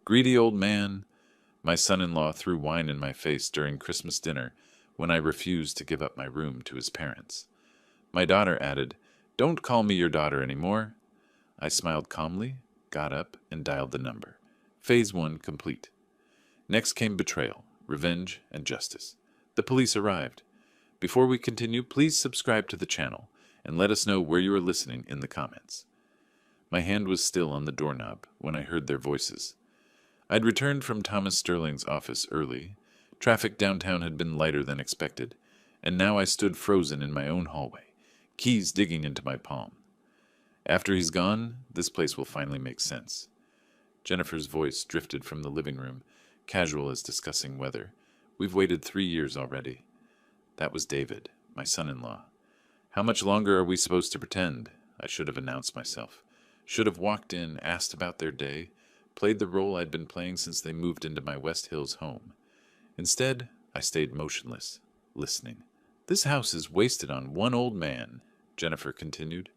Greedy old man. My son-in-law threw wine in my face during Christmas dinner when I refused to give up my room to his parents. My daughter added, "Don't call me your daughter anymore." I smiled calmly, got up, and dialed the number. Phase 1 complete. Next came betrayal, revenge, and justice. The police arrived. Before we continue, please subscribe to the channel and let us know where you are listening in the comments. My hand was still on the doorknob when I heard their voices. I'd returned from Thomas Sterling's office early. Traffic downtown had been lighter than expected, and now I stood frozen in my own hallway, keys digging into my palm. After he's gone, this place will finally make sense. Jennifer's voice drifted from the living room, casual as discussing weather. We've waited 3 years already. That was David, my son-in-law. How much longer are we supposed to pretend? I should have announced myself. Should have walked in, asked about their day, played the role I'd been playing since they moved into my West Hills home. Instead, I stayed motionless, listening. "This house is wasted on one old man," Jennifer continued.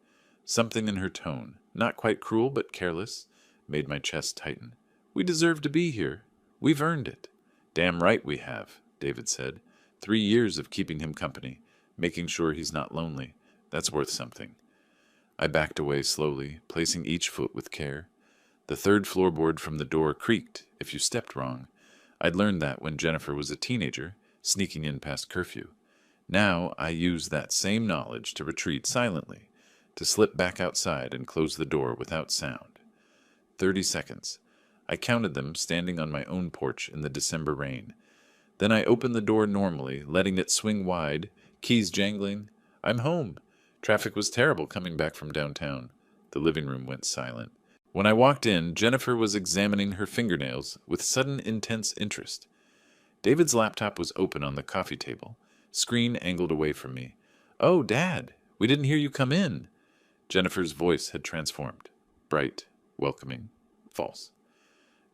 Something in her tone, not quite cruel but careless, made my chest tighten. "We deserve to be here. We've earned it." "Damn right we have," David said. 3 years of keeping him company, making sure he's not lonely. That's worth something. I backed away slowly, placing each foot with care. The third floorboard from the door creaked if you stepped wrong. I'd learned that when Jennifer was a teenager, sneaking in past curfew. Now I used that same knowledge to retreat silently, to slip back outside and close the door without sound. 30 seconds. I counted them standing on my own porch in the December rain. Then I opened the door normally, letting it swing wide, keys jangling. I'm home. Traffic was terrible coming back from downtown. The living room went silent. When I walked in, Jennifer was examining her fingernails with sudden intense interest. David's laptop was open on the coffee table, screen angled away from me. "Oh, Dad, we didn't hear you come in." Jennifer's voice had transformed. Bright, welcoming, false.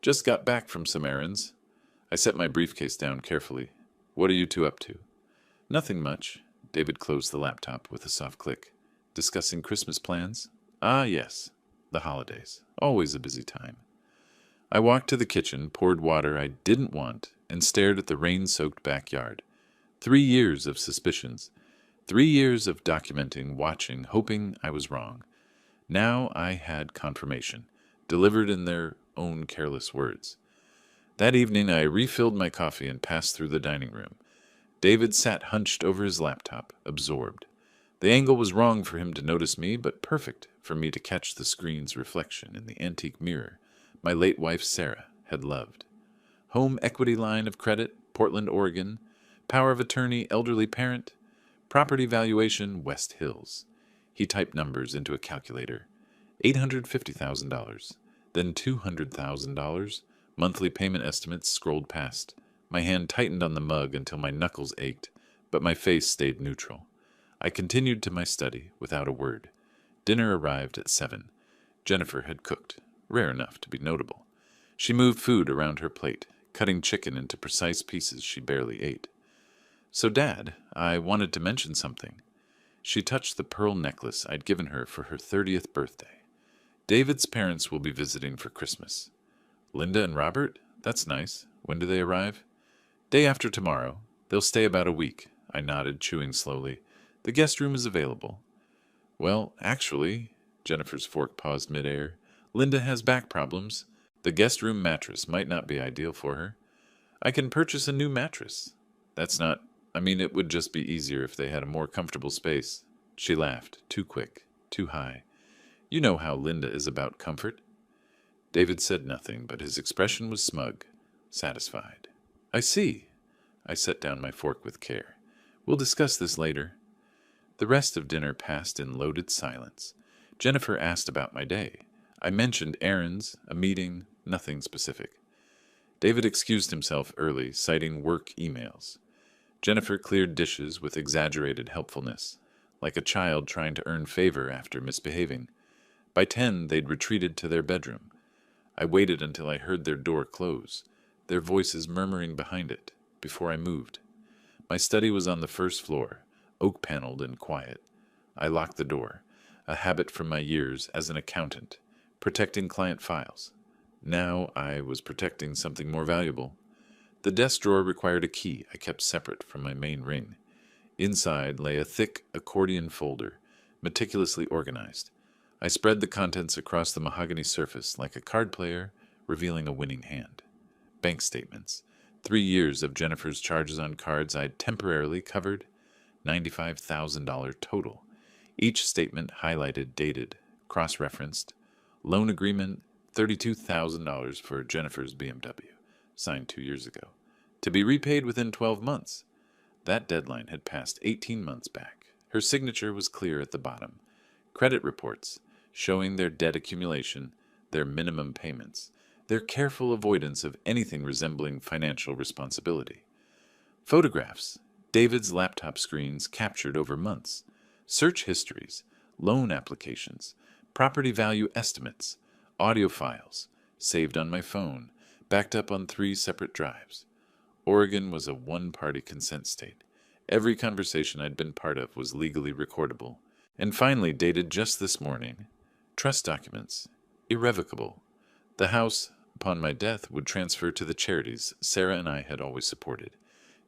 "Just got back from some errands." I set my briefcase down carefully. "What are you two up to?" "Nothing much." David closed the laptop with a soft click. "Discussing Christmas plans?" "Ah, yes. The holidays. Always a busy time." I walked to the kitchen, poured water I didn't want, and stared at the rain-soaked backyard. 3 years of suspicions. 3 years of documenting, watching, hoping I was wrong. Now I had confirmation, delivered in their own careless words. That evening I refilled my coffee and passed through the dining room. David sat hunched over his laptop, absorbed. The angle was wrong for him to notice me, but perfect for me to catch the screen's reflection in the antique mirror my late wife Sarah had loved. Home equity line of credit, Portland, Oregon. Power of attorney, elderly parent. Property valuation, West Hills. He typed numbers into a calculator. $850,000. Then $200,000. Monthly payment estimates scrolled past. My hand tightened on the mug until my knuckles ached, but my face stayed neutral. I continued to my study without a word. Dinner arrived at 7. Jennifer had cooked, rare enough to be notable. She moved food around her plate, cutting chicken into precise pieces she barely ate. "So, Dad, I wanted to mention something." She touched the pearl necklace I'd given her for her 30th birthday. "David's parents will be visiting for Christmas." "Linda and Robert? That's nice. When do they arrive?" "Day after tomorrow. They'll stay about a week." I nodded, chewing slowly. "The guest room is available." "Well, actually," Jennifer's fork paused midair, "Linda has back problems. The guest room mattress might not be ideal for her." "I can purchase a new mattress." "That's not... it would just be easier if they had a more comfortable space." She laughed, too quick, too high. "You know how Linda is about comfort." David said nothing, but his expression was smug, satisfied. "I see." I set down my fork with care. "We'll discuss this later." The rest of dinner passed in loaded silence. Jennifer asked about my day. I mentioned errands, a meeting, nothing specific. David excused himself early, citing work emails. Jennifer cleared dishes with exaggerated helpfulness, like a child trying to earn favor after misbehaving. By 10, they'd retreated to their bedroom. I waited until I heard their door close, their voices murmuring behind it, before I moved. My study was on the first floor, oak-paneled and quiet. I locked the door, a habit from my years as an accountant, protecting client files. Now I was protecting something more valuable. The desk drawer required a key I kept separate from my main ring. Inside lay a thick accordion folder, meticulously organized. I spread the contents across the mahogany surface like a card player revealing a winning hand. Bank statements. 3 years of Jennifer's charges on cards I'd temporarily covered. $95,000 total. Each statement highlighted, dated, cross-referenced. Loan agreement, $32,000 for Jennifer's BMW, signed 2 years ago, to be repaid within 12 months. That deadline had passed 18 months back. Her signature was clear at the bottom. Credit reports, showing their debt accumulation, their minimum payments, their careful avoidance of anything resembling financial responsibility. Photographs, David's laptop screens captured over months, search histories, loan applications, property value estimates, audio files, saved on my phone, backed up on 3 separate drives. Oregon was a one-party consent state. Every conversation I'd been part of was legally recordable. And finally, dated just this morning, trust documents, irrevocable. The house, upon my death, would transfer to the charities Sarah and I had always supported.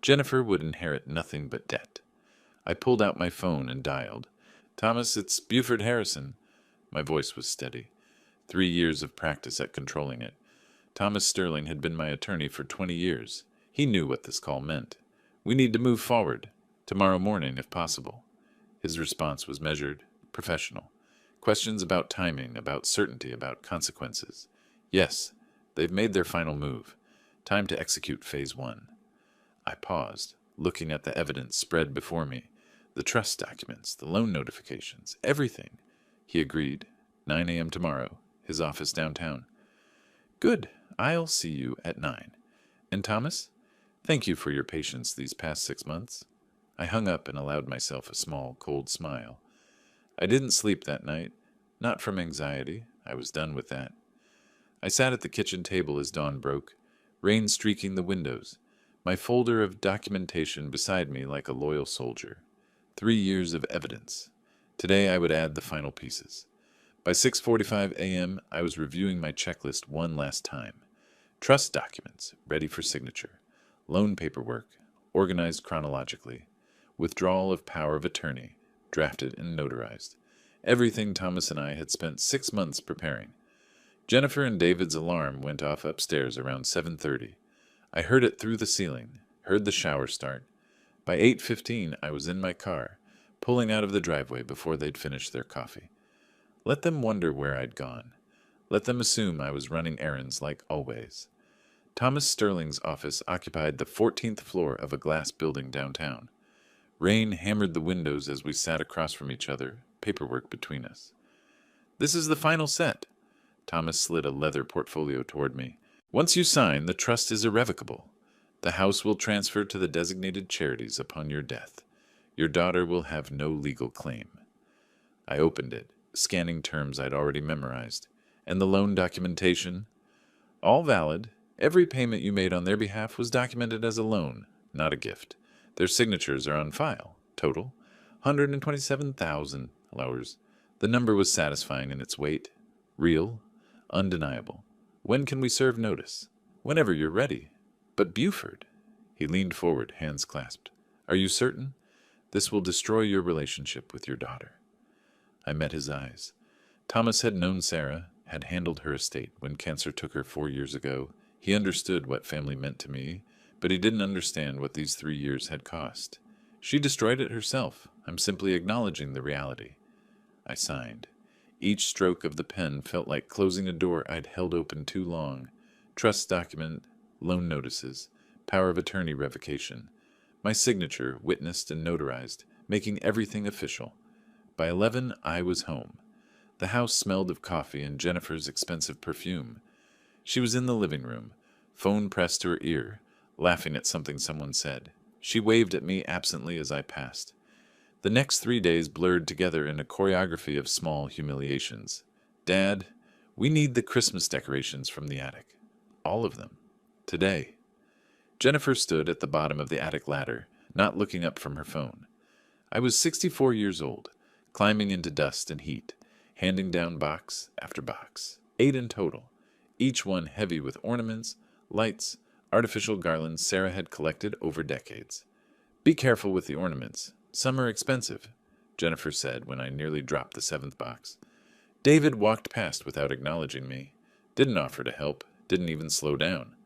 Jennifer would inherit nothing but debt. I pulled out my phone and dialed. "Thomas, it's Buford Harrison." My voice was steady. 3 years of practice at controlling it. Thomas Sterling had been my attorney for 20 years. He knew what this call meant. "We need to move forward. Tomorrow morning, if possible." His response was measured, professional. Questions about timing, about certainty, about consequences. "Yes, they've made their final move. Time to execute phase 1. I paused, looking at the evidence spread before me. The trust documents, the loan notifications, everything. He agreed. 9 a.m. tomorrow, his office downtown. "Good. I'll see you at 9. And Thomas, thank you for your patience these past 6 months." I hung up and allowed myself a small, cold smile. I didn't sleep that night. Not from anxiety. I was done with that. I sat at the kitchen table as dawn broke, rain streaking the windows, my folder of documentation beside me like a loyal soldier. 3 years of evidence. Today I would add the final pieces. By 6:45 a.m., I was reviewing my checklist one last time. Trust documents, ready for signature. Loan paperwork, organized chronologically. Withdrawal of power of attorney, drafted and notarized. Everything Thomas and I had spent 6 months preparing. Jennifer and David's alarm went off upstairs around 7:30. I heard it through the ceiling, heard the shower start. By 8:15, I was in my car, pulling out of the driveway before they'd finished their coffee. Let them wonder where I'd gone. Let them assume I was running errands like always. Thomas Sterling's office occupied the 14th floor of a glass building downtown. Rain hammered the windows as we sat across from each other, paperwork between us. "This is the final set." Thomas slid a leather portfolio toward me. "Once you sign, the trust is irrevocable. The house will transfer to the designated charities upon your death. Your daughter will have no legal claim." I opened it, scanning terms I'd already memorized. "And the loan documentation?" "All valid. Every payment you made on their behalf was documented as a loan, not a gift. Their signatures are on file. Total, $127,000. The number was satisfying in its weight. Real, undeniable. When can we serve notice?" "Whenever you're ready." "But Buford." He leaned forward, hands clasped. "Are you certain? This will destroy your relationship with your daughter." I met his eyes. Thomas had known Sarah, had handled her estate when cancer took her 4 years ago. He understood what family meant to me, but he didn't understand what these 3 years had cost. She destroyed it herself. I'm simply acknowledging the reality. I signed. Each stroke of the pen felt like closing a door I'd held open too long. Trust document, loan notices, power of attorney revocation. My signature, witnessed and notarized, making everything official. By 11, I was home. The house smelled of coffee and Jennifer's expensive perfume. She was in the living room, phone pressed to her ear, laughing at something someone said. She waved at me absently as I passed. The next 3 days blurred together in a choreography of small humiliations. "Dad, we need the Christmas decorations from the attic. All of them. Today." Jennifer stood at the bottom of the attic ladder, not looking up from her phone. I was 64 years old, climbing into dust and heat, handing down box after box, 8 in total, each one heavy with ornaments, lights, artificial garlands Sarah had collected over decades. "Be careful with the ornaments. Some are expensive," Jennifer said when I nearly dropped the seventh box. David walked past without acknowledging me. Didn't offer to help, didn't even slow down.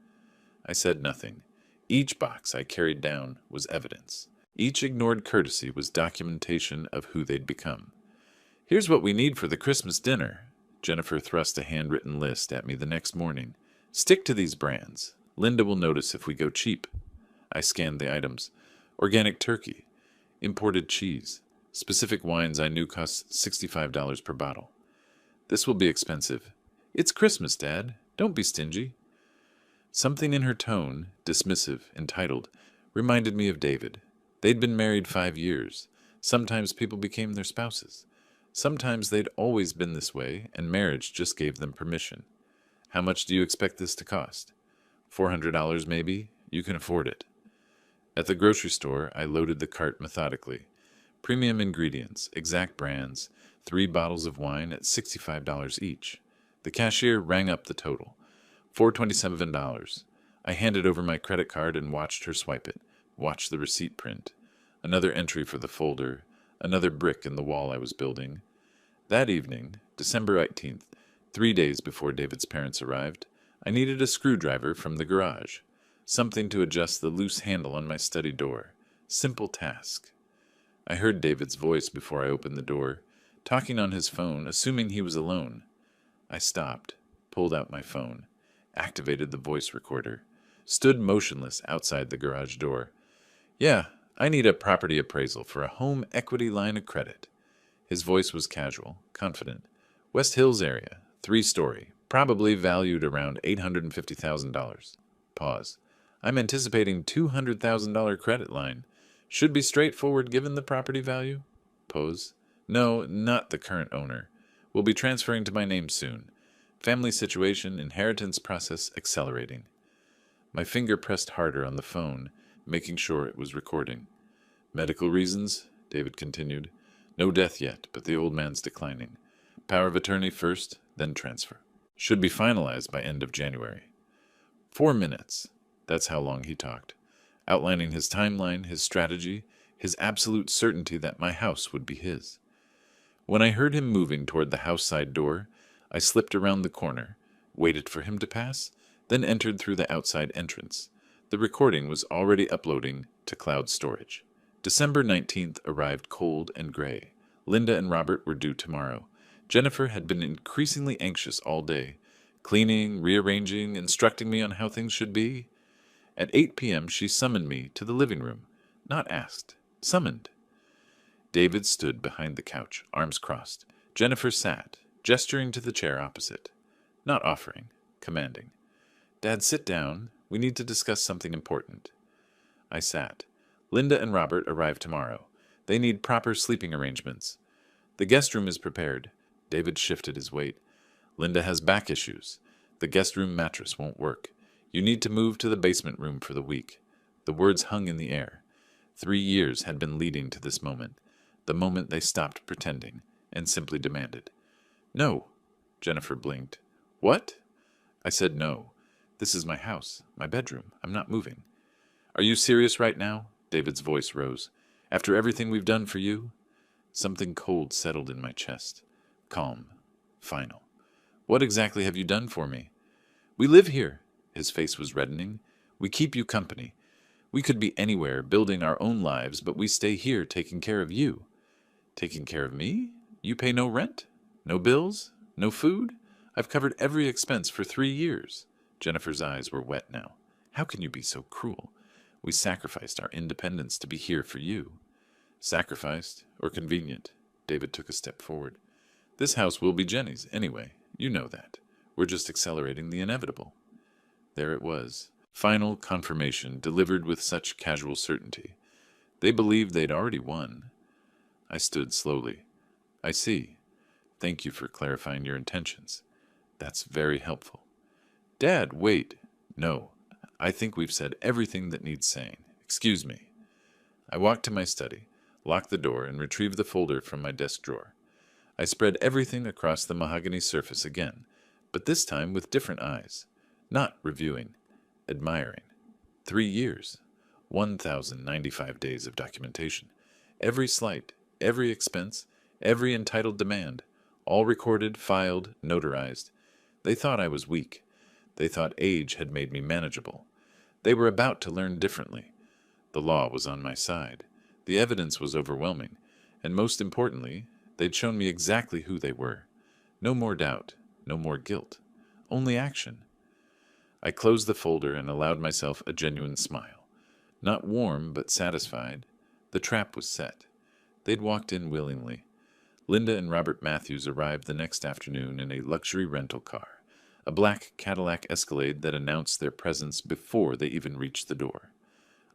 I said nothing. Each box I carried down was evidence. Each ignored courtesy was documentation of who they'd become. "Here's what we need for the Christmas dinner." Jennifer thrust a handwritten list at me the next morning. "Stick to these brands. Linda will notice if we go cheap." I scanned the items. Organic turkey, imported cheese, specific wines I knew cost $65 per bottle. "This will be expensive." "It's Christmas, Dad. Don't be stingy." Something in her tone, dismissive, entitled, reminded me of David. They'd been married 5 years. Sometimes people became their spouses. Sometimes they'd always been this way, and marriage just gave them permission. "How much do you expect this to cost?" $400 maybe. You can afford it." At the grocery store, I loaded the cart methodically. Premium ingredients, exact brands, 3 bottles of wine at $65 each. The cashier rang up the total. $427. I handed over my credit card and watched her swipe it, watched the receipt print. Another entry for the folder, another brick in the wall I was building. That evening, December 18th, 3 days before David's parents arrived, I needed a screwdriver from the garage, something to adjust the loose handle on my study door. Simple task. I heard David's voice before I opened the door, talking on his phone, assuming he was alone. I stopped, pulled out my phone, activated the voice recorder, stood motionless outside the garage door. "Yeah, I need a property appraisal for a home equity line of credit." His voice was casual, confident. "West Hills area, 3-story, probably valued around $850,000. Pause. "I'm anticipating $200,000 credit line. Should be straightforward given the property value." Pause. "No, not the current owner. Will be transferring to my name soon. Family situation, inheritance process accelerating." My finger pressed harder on the phone, making sure it was recording. "Medical reasons," David continued. "No death yet, but the old man's declining. Power of attorney first, then transfer. Should be finalized by end of January." 4 minutes. That's how long he talked, outlining his timeline, his strategy, his absolute certainty that my house would be his. When I heard him moving toward the house side door, I slipped around the corner, waited for him to pass, then entered through the outside entrance. The recording was already uploading to cloud storage. December 19th arrived cold and gray. Linda and Robert were due tomorrow. Jennifer had been increasingly anxious all day, cleaning, rearranging, instructing me on how things should be. At 8 p.m. she summoned me to the living room. Not asked, summoned. David stood behind the couch, arms crossed. Jennifer sat, gesturing to the chair opposite. Not offering, commanding. "Dad, sit down. We need to discuss something important." I sat. "Linda and Robert arrive tomorrow. They need proper sleeping arrangements. The guest room is prepared." David shifted his weight. "Linda has back issues. The guest room mattress won't work. You need to move to the basement room for the week." The words hung in the air. 3 years had been leading to this moment, the moment they stopped pretending and simply demanded. "No," Jennifer blinked. "What?" I said no. "This is my house, my bedroom. I'm not moving." "Are you serious right now?" David's voice rose. "After everything we've done for you?" Something cold settled in my chest. Calm. Final. "What exactly have you done for me?" "We live here." His face was reddening. "We keep you company. We could be anywhere, building our own lives, but we stay here taking care of you." "Taking care of me? You pay no rent? No bills? No food? I've covered every expense for 3 years." Jennifer's eyes were wet now. "How can you be so cruel? We sacrificed our independence to be here for you." "Sacrificed or convenient?" David took a step forward. "This house will be Jenny's, anyway. You know that. We're just accelerating the inevitable." There it was. Final confirmation, delivered with such casual certainty. They believed they'd already won. I stood slowly. "I see. Thank you for clarifying your intentions. That's very helpful." "Dad, wait." "No. I think we've said everything that needs saying. Excuse me." I walked to my study, locked the door, and retrieved the folder from my desk drawer. I spread everything across the mahogany surface again, but this time with different eyes. Not reviewing, admiring. 3 years. 1,095 days of documentation. Every slight, every expense, every entitled demand. All recorded, filed, notarized. They thought I was weak. They thought age had made me manageable. They were about to learn differently. The law was on my side. The evidence was overwhelming. And most importantly, they'd shown me exactly who they were. No more doubt, no more guilt. Only action. I closed the folder and allowed myself a genuine smile. Not warm, but satisfied. The trap was set. They'd walked in willingly. Linda and Robert Matthews arrived the next afternoon in a luxury rental car, a black Cadillac Escalade that announced their presence before they even reached the door.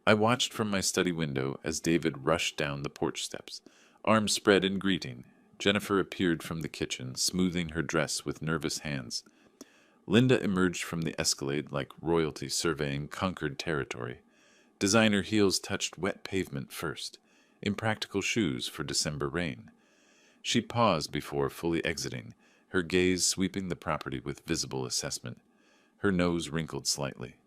I watched from my study window as David rushed down the porch steps, arms spread in greeting. Jennifer appeared from the kitchen, smoothing her dress with nervous hands. Linda emerged from the Escalade like royalty surveying conquered territory. Designer heels touched wet pavement first, impractical shoes for December rain. She paused before fully exiting, her gaze sweeping the property with visible assessment. Her nose wrinkled slightly.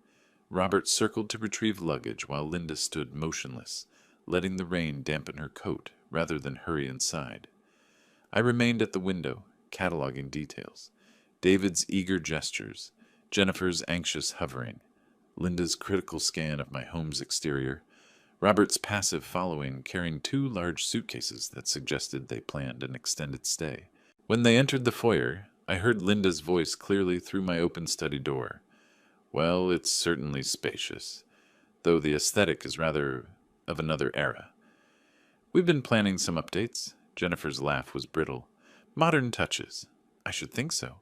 Robert circled to retrieve luggage while Linda stood motionless, letting the rain dampen her coat rather than hurry inside. I remained at the window, cataloging details. David's eager gestures, Jennifer's anxious hovering, Linda's critical scan of my home's exterior, Robert's passive following carrying 2 large suitcases that suggested they planned an extended stay. When they entered the foyer, I heard Linda's voice clearly through my open study door. Well, it's certainly spacious, though the aesthetic is rather of another era. We've been planning some updates. Jennifer's laugh was brittle. Modern touches. I should think so.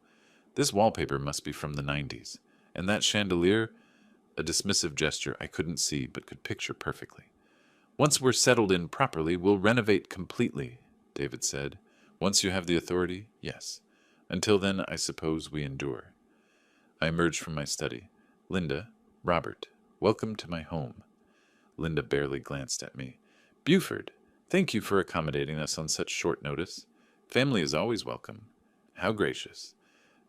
This wallpaper must be from the 90s. And that chandelier, a dismissive gesture I couldn't see but could picture perfectly. Once we're settled in properly, we'll renovate completely, David said. Once you have the authority, yes. Until then, I suppose we endure. I emerged from my study. Linda, Robert, welcome to my home. Linda barely glanced at me. Buford, thank you for accommodating us on such short notice. Family is always welcome. How gracious.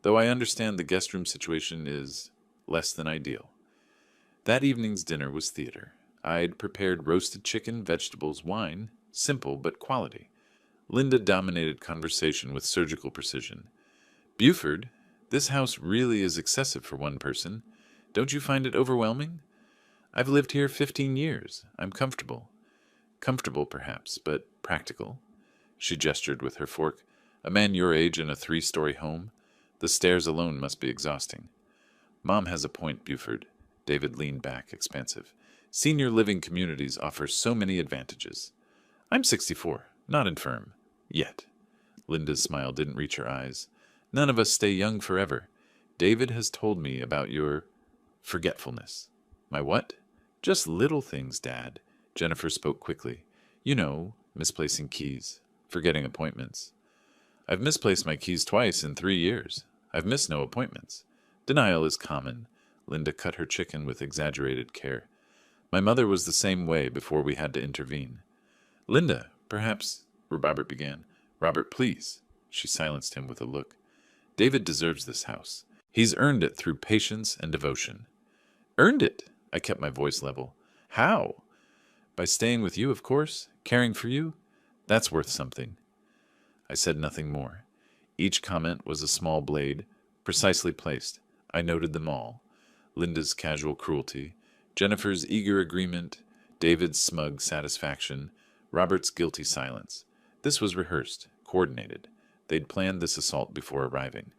Though I understand the guest room situation is less than ideal. That evening's dinner was theater. I'd prepared roasted chicken, vegetables, wine, simple but quality. Linda dominated conversation with surgical precision. Buford, this house really is excessive for one person. Don't you find it overwhelming? I've lived here 15 years. I'm comfortable. Comfortable, perhaps, but practical. She gestured with her fork. A man your age in a 3-story home? The stairs alone must be exhausting. Mom has a point, Buford. David leaned back, expansive. Senior living communities offer so many advantages. I'm 64, not infirm. Yet. Linda's smile didn't reach her eyes. None of us stay young forever. David has told me about your forgetfulness. My what? Just little things, Dad. Jennifer spoke quickly. You know, misplacing keys, forgetting appointments. I've misplaced my keys twice in 3 years. I've missed no appointments. Denial is common. Linda cut her chicken with exaggerated care. My mother was the same way before we had to intervene. Linda, perhaps, Robert began. Robert, please. She silenced him with a look. David deserves this house. He's earned it through patience and devotion. Earned it? I kept my voice level. How? By staying with you, of course, caring for you. That's worth something. I said nothing more. Each comment was a small blade, precisely placed. I noted them all. Linda's casual cruelty, Jennifer's eager agreement, David's smug satisfaction, Robert's guilty silence. This was rehearsed, coordinated. They'd planned this assault before arriving.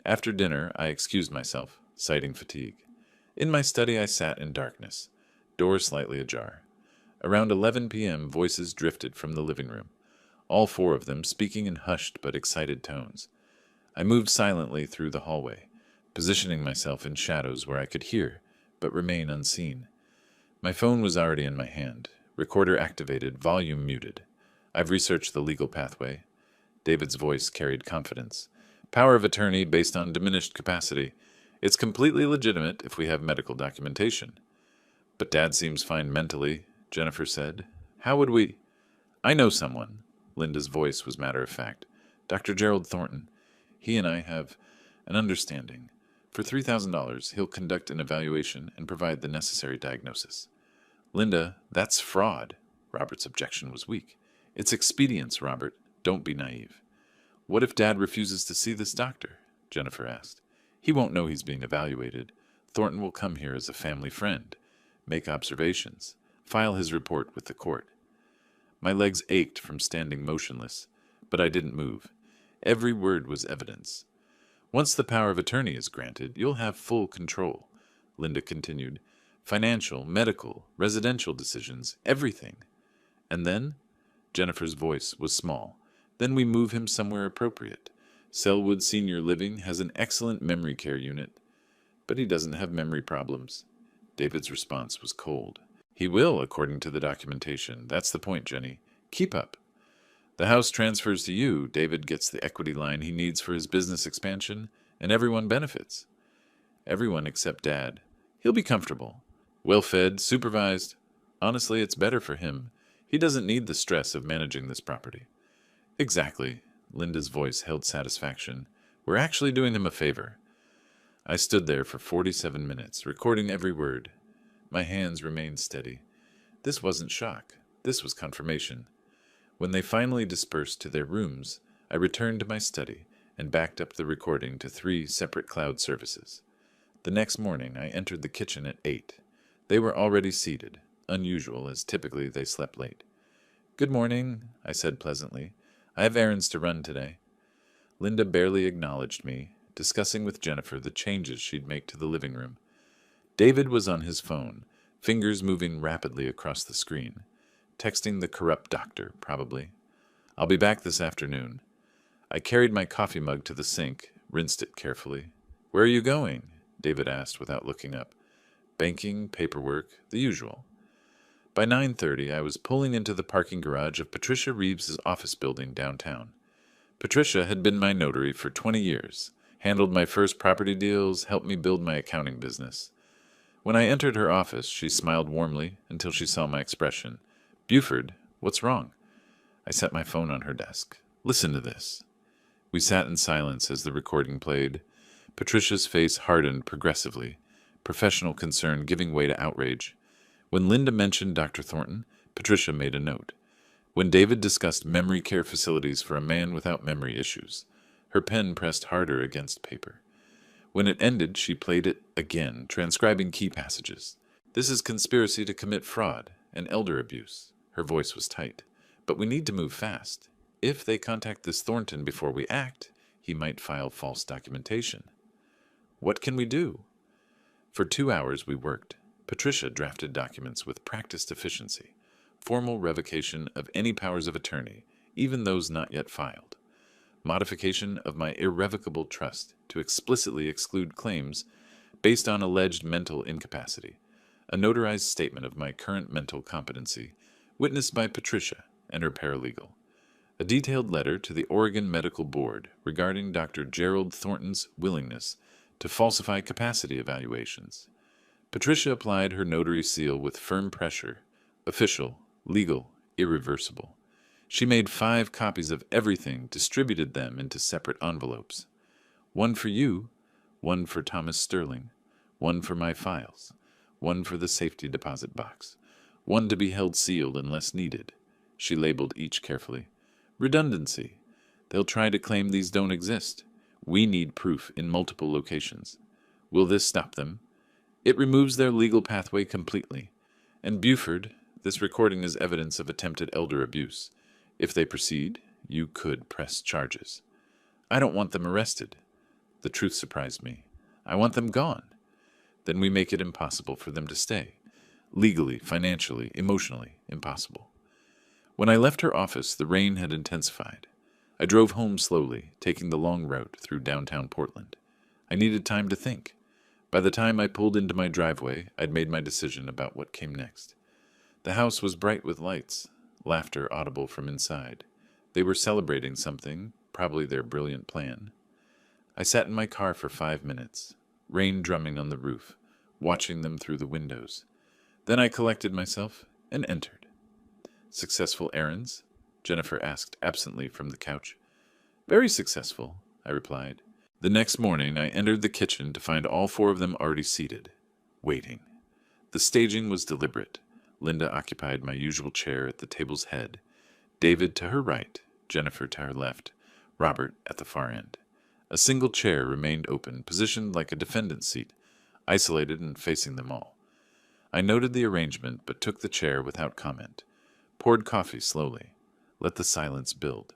After dinner, I excused myself, citing fatigue. In my study, I sat in darkness, door slightly ajar. Around 11 p.m., voices drifted from the living room, all 4 of them speaking in hushed but excited tones. I moved silently through the hallway, positioning myself in shadows where I could hear, but remain unseen. My phone was already in my hand, recorder activated, volume muted. I've researched the legal pathway. David's voice carried confidence. Power of attorney based on diminished capacity. It's completely legitimate if we have medical documentation. But Dad seems fine mentally, Jennifer said. How would we? I know someone. Linda's voice was matter of fact. Dr. Gerald Thornton. He and I have and understanding. For $3,000, he'll conduct an evaluation and provide the necessary diagnosis. Linda, that's fraud. Robert's objection was weak. It's expedience, Robert. Don't be naive. What if Dad refuses to see this doctor? Jennifer asked. He won't know he's being evaluated. Thornton will come here as a family friend, make observations, file his report with the court. My legs ached from standing motionless, but I didn't move. Every word was evidence. Once the power of attorney is granted, you'll have full control, Linda continued. Financial, medical, residential decisions, everything. And then? Jennifer's voice was small. Then we move him somewhere appropriate. Selwood Senior Living has an excellent memory care unit, but he doesn't have memory problems. David's response was cold. He will, according to the documentation. That's the point, Jenny. Keep up. The house transfers to you, David gets the equity line he needs for his business expansion, and everyone benefits. Everyone except Dad. He'll be comfortable. Well-fed, supervised. Honestly, it's better for him. He doesn't need the stress of managing this property. Exactly. Linda's voice held satisfaction. We're actually doing him a favor. I stood there for 47 minutes, recording every word. My hands remained steady. This wasn't shock. This was confirmation. When they finally dispersed to their rooms, I returned to my study and backed up the recording to 3 separate cloud services. The next morning, I entered the kitchen at 8. They were already seated, unusual, as typically they slept late. Good morning, I said pleasantly. I have errands to run today. Linda barely acknowledged me, discussing with Jennifer the changes she'd make to the living room. David was on his phone, fingers moving rapidly across the screen. Texting the corrupt doctor, probably. I'll be back this afternoon. I carried my coffee mug to the sink, rinsed it carefully. Where are you going? David asked without looking up. Banking, paperwork, the usual. By 9:30, I was pulling into the parking garage of Patricia Reeves's office building downtown. Patricia had been my notary for 20 years, handled my first property deals, helped me build my accounting business. When I entered her office, she smiled warmly until she saw my expression. Buford, what's wrong? I set my phone on her desk. Listen to this. We sat in silence as the recording played. Patricia's face hardened progressively, professional concern giving way to outrage. When Linda mentioned Dr. Thornton, Patricia made a note. When David discussed memory care facilities for a man without memory issues, her pen pressed harder against paper. When it ended, she played it again, transcribing key passages. This is conspiracy to commit fraud and elder abuse. Her voice was tight. But we need to move fast. If they contact this Thornton before we act, he might file false documentation. What can we do? For 2 hours we worked. Patricia drafted documents with practiced efficiency, formal revocation of any powers of attorney, even those not yet filed, modification of my irrevocable trust to explicitly exclude claims based on alleged mental incapacity, a notarized statement of my current mental competency, witnessed by Patricia and her paralegal, a detailed letter to the Oregon Medical Board regarding Dr. Gerald Thornton's willingness to falsify capacity evaluations. Patricia applied her notary seal with firm pressure, official, legal, irreversible. She made 5 copies of everything, distributed them into separate envelopes. One for you, one for Thomas Sterling, one for my files, one for the safety deposit box, one to be held sealed unless needed. She labeled each carefully. Redundancy. They'll try to claim these don't exist. We need proof in multiple locations. Will this stop them? It removes their legal pathway completely. And Buford, this recording is evidence of attempted elder abuse. If they proceed, you could press charges. I don't want them arrested. The truth surprised me. I want them gone. Then we make it impossible for them to stay. Legally, financially, emotionally, impossible. When I left her office, the rain had intensified. I drove home slowly, taking the long route through downtown Portland. I needed time to think. By the time I pulled into my driveway, I'd made my decision about what came next. The house was bright with lights, laughter audible from inside. They were celebrating something, probably their brilliant plan. I sat in my car for 5 minutes, rain drumming on the roof, watching them through the windows. Then I collected myself and entered. Successful errands? Jennifer asked absently from the couch. Very successful, I replied. The next morning, I entered the kitchen to find all four of them already seated, waiting. The staging was deliberate. Linda occupied my usual chair at the table's head, David to her right, Jennifer to her left, Robert at the far end. A single chair remained open, positioned like a defendant's seat, isolated and facing them all. I noted the arrangement, but took the chair without comment, poured coffee slowly, let the silence build.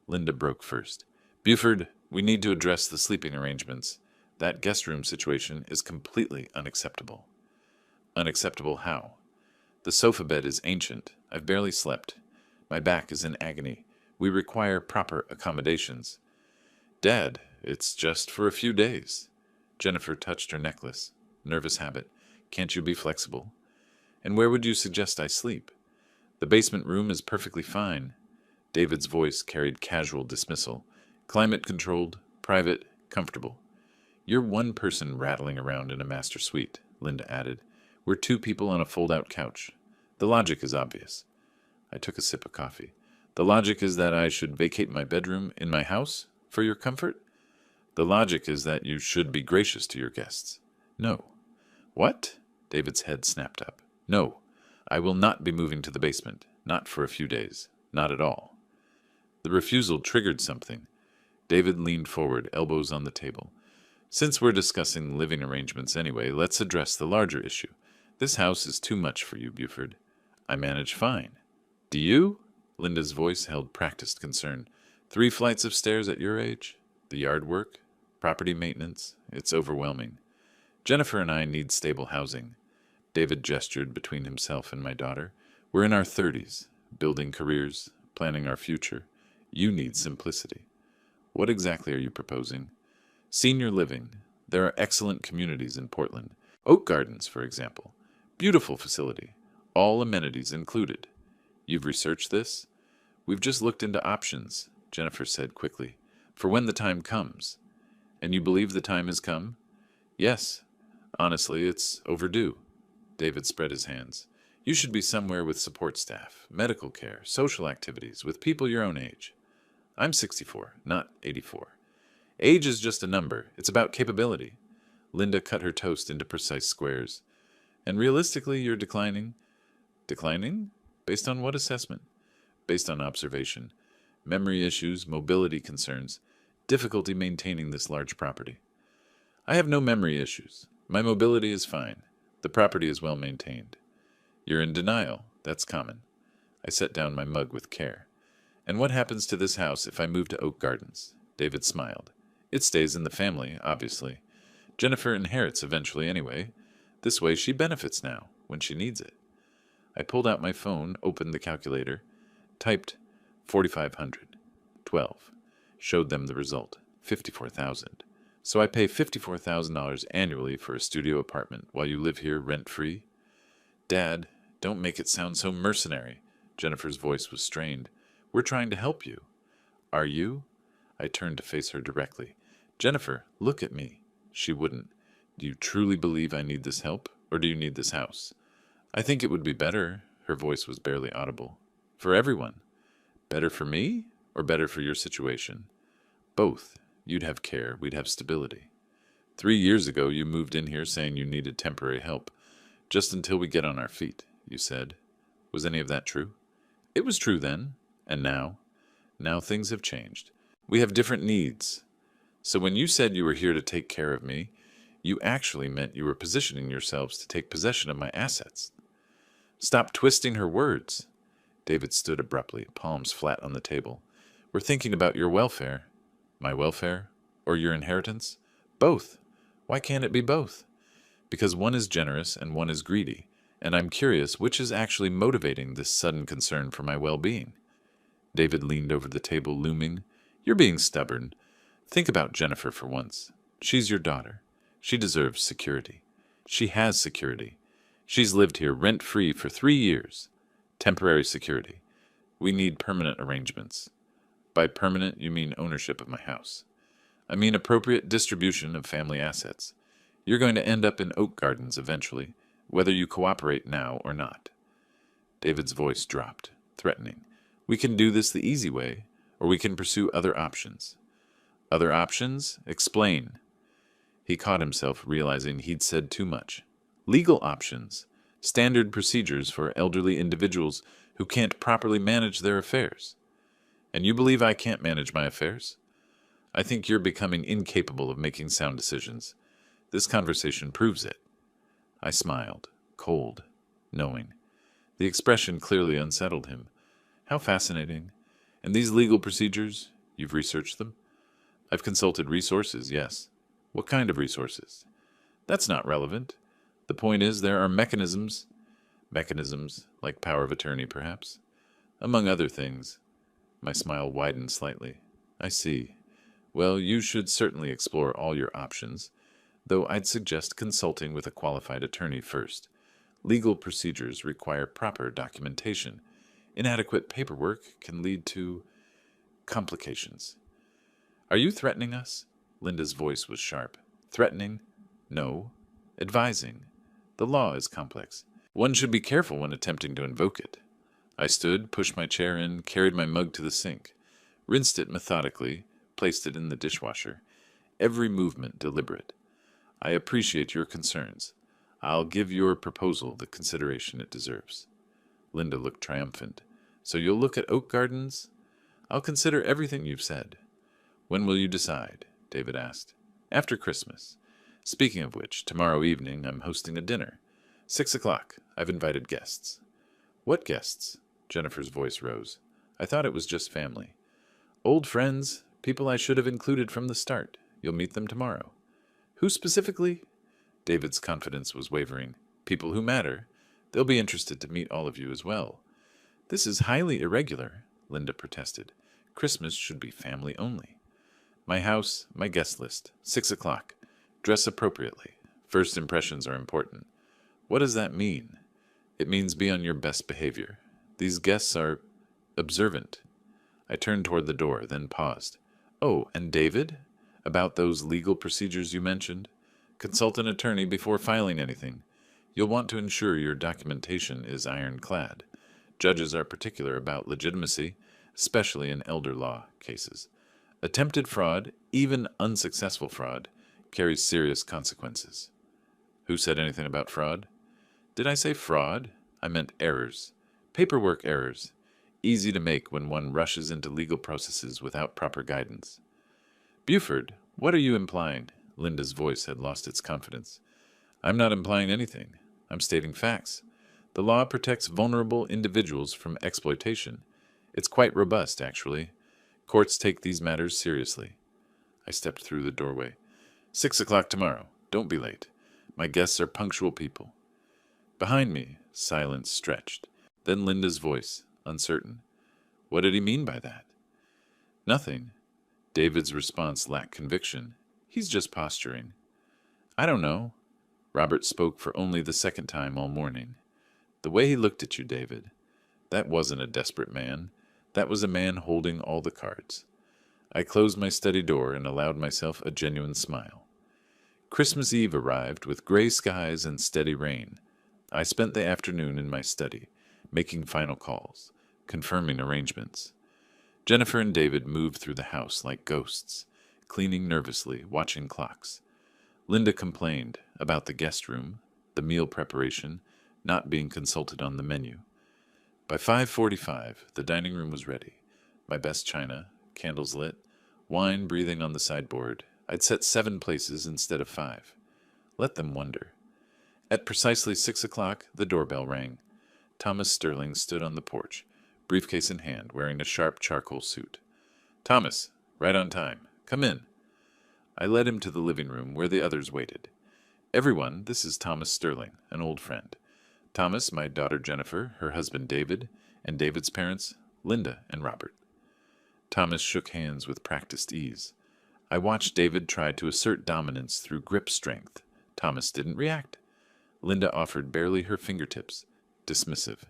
Linda broke first. Buford, we need to address the sleeping arrangements. That guest room situation is completely unacceptable. Unacceptable how? The sofa bed is ancient. I've barely slept. My back is in agony. We require proper accommodations. Dad, it's just for a few days. Jennifer touched her necklace. Nervous habit. Can't you be flexible? And where would you suggest I sleep? The basement room is perfectly fine. David's voice carried casual dismissal. Climate-controlled, private, comfortable. You're one person rattling around in a master suite, Linda added. We're two people on a fold-out couch. The logic is obvious. I took a sip of coffee. The logic is that I should vacate my bedroom in my house for your comfort? The logic is that you should be gracious to your guests. No. What? David's head snapped up. No. I will not be moving to the basement. Not for a few days. Not at all. The refusal triggered something. David leaned forward, elbows on the table. Since we're discussing living arrangements anyway, let's address the larger issue. This house is too much for you, Buford. I manage fine. Do you? Linda's voice held practiced concern. 3 flights of stairs at your age? The yard work? Property maintenance? It's overwhelming. Jennifer and I need stable housing. David gestured between himself and my daughter. We're in our 30s, building careers, planning our future. You need simplicity. What exactly are you proposing? Senior living. There are excellent communities in Portland. Oak Gardens, for example. Beautiful facility. All amenities included. You've researched this? We've just looked into options, Jennifer said quickly, for when the time comes. And you believe the time has come? Yes. Honestly, it's overdue. David spread his hands. You should be somewhere with support staff, medical care, social activities, with people your own age. I'm 64, not 84. Age is just a number. It's about capability. Linda cut her toast into precise squares. And realistically, you're declining. Declining? Based on what assessment? Based on observation. Memory issues, mobility concerns, difficulty maintaining this large property. I have no memory issues. My mobility is fine. The property is well maintained. You're in denial. That's common. I set down my mug with care. And what happens to this house if I move to Oak Gardens? David smiled. It stays in the family, obviously. Jennifer inherits eventually anyway. This way she benefits now, when she needs it. I pulled out my phone, opened the calculator, typed 4,500, 12, showed them the result, 54,000. So I pay $54,000 annually for a studio apartment while you live here rent-free? Dad, don't make it sound so mercenary. Jennifer's voice was strained. We're trying to help you. Are you? I turned to face her directly. Jennifer, look at me. She wouldn't. Do you truly believe I need this help, or do you need this house? I think it would be better. Her voice was barely audible. For everyone. Better for me, or better for your situation? Both. You'd have care, we'd have stability. 3 years ago you moved in here saying you needed temporary help. Just until we get on our feet, you said. Was any of that true? It was true then. And now? Now things have changed. We have different needs. So when you said you were here to take care of me, you actually meant you were positioning yourselves to take possession of my assets. Stop twisting her words. David stood abruptly, palms flat on the table. We're thinking about your welfare. My welfare? Or your inheritance? Both. Why can't it be both? Because one is generous and one is greedy, and I'm curious which is actually motivating this sudden concern for my well-being. David leaned over the table, looming. You're being stubborn. Think about Jennifer for once. She's your daughter. She deserves security. She has security. She's lived here rent-free for 3 years. Temporary security. We need permanent arrangements. By permanent, you mean ownership of my house. I mean appropriate distribution of family assets. You're going to end up in Oak Gardens eventually, whether you cooperate now or not. David's voice dropped, threatening. We can do this the easy way, or we can pursue other options. Other options? Explain. He caught himself realizing he'd said too much. Legal options. Standard procedures for elderly individuals who can't properly manage their affairs. And you believe I can't manage my affairs? I think you're becoming incapable of making sound decisions. This conversation proves it. I smiled, cold, knowing. The expression clearly unsettled him. How fascinating. And these legal procedures, you've researched them? I've consulted resources, yes. What kind of resources? That's not relevant. The point is there are mechanisms like power of attorney, perhaps, among other things. My smile widened slightly. I see. Well, you should certainly explore all your options, though I'd suggest consulting with a qualified attorney first. Legal procedures require proper documentation. Inadequate paperwork can lead to complications. Are you threatening us? Linda's voice was sharp. Threatening? No. Advising. The law is complex. One should be careful when attempting to invoke it. I stood, pushed my chair in, carried my mug to the sink, rinsed it methodically, placed it in the dishwasher, every movement deliberate. I appreciate your concerns. I'll give your proposal the consideration it deserves. Linda looked triumphant. So you'll look at oak gardens? I'll consider everything you've said. When will you decide? David asked. After Christmas. Speaking of which, tomorrow evening I'm hosting a dinner. 6 o'clock. I've invited guests. What guests? Jennifer's voice rose. I thought it was just family. Old friends, people I should have included from the start. You'll meet them tomorrow. Who specifically? David's confidence was wavering. People who matter. They'll be interested to meet all of you as well. This is highly irregular, Linda protested. Christmas should be family only. My house, my guest list. 6 o'clock. Dress appropriately. First impressions are important. What does that mean? It means be on your best behavior. These guests are observant. I turned toward the door, then paused. Oh, and David? About those legal procedures you mentioned? Consult an attorney before filing anything. You'll want to ensure your documentation is ironclad. Judges are particular about legitimacy, especially in elder law cases. Attempted fraud, even unsuccessful fraud, carries serious consequences. Who said anything about fraud? Did I say fraud? I meant errors. Paperwork errors. Easy to make when one rushes into legal processes without proper guidance. Buford, what are you implying? Linda's voice had lost its confidence. I'm not implying anything. I'm stating facts. The law protects vulnerable individuals from exploitation. It's quite robust, actually. Courts take these matters seriously. I stepped through the doorway. 6 o'clock tomorrow. Don't be late. My guests are punctual people. Behind me, silence stretched. Then Linda's voice, uncertain. What did he mean by that? Nothing. David's response lacked conviction. He's just posturing. I don't know. Robert spoke for only the second time all morning. The way he looked at you, David. That wasn't a desperate man. That was a man holding all the cards. I closed my study door and allowed myself a genuine smile. Christmas Eve arrived with gray skies and steady rain. I spent the afternoon in my study, making final calls, confirming arrangements. Jennifer and David moved through the house like ghosts, cleaning nervously, watching clocks. Linda complained about the guest room, the meal preparation, not being consulted on the menu. By 5:45, the dining room was ready. My best china, candles lit, wine breathing on the sideboard. I'd set 7 places instead of 5. Let them wonder. At precisely 6 o'clock, the doorbell rang. Thomas Sterling stood on the porch, briefcase in hand, wearing a sharp charcoal suit. Thomas, right on time. Come in. I led him to the living room where the others waited. Everyone, this is Thomas Sterling, an old friend. Thomas, my daughter Jennifer, her husband David, and David's parents, Linda and Robert. Thomas shook hands with practiced ease. I watched David try to assert dominance through grip strength. Thomas didn't react. Linda offered barely her fingertips, dismissive.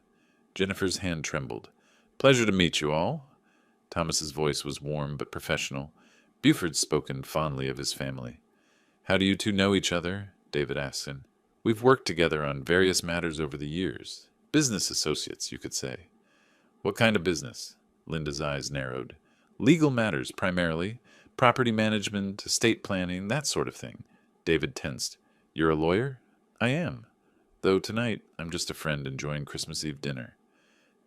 Jennifer's hand trembled. Pleasure to meet you all. Thomas's voice was warm but professional. Buford's spoken fondly of his family. How do you two know each other? David asked him. We've worked together on various matters over the years. Business associates, you could say. What kind of business? Linda's eyes narrowed. Legal matters, primarily, Property management, estate planning, that sort of thing. David tensed. You're a lawyer? I am. Though tonight, I'm just a friend enjoying Christmas Eve dinner.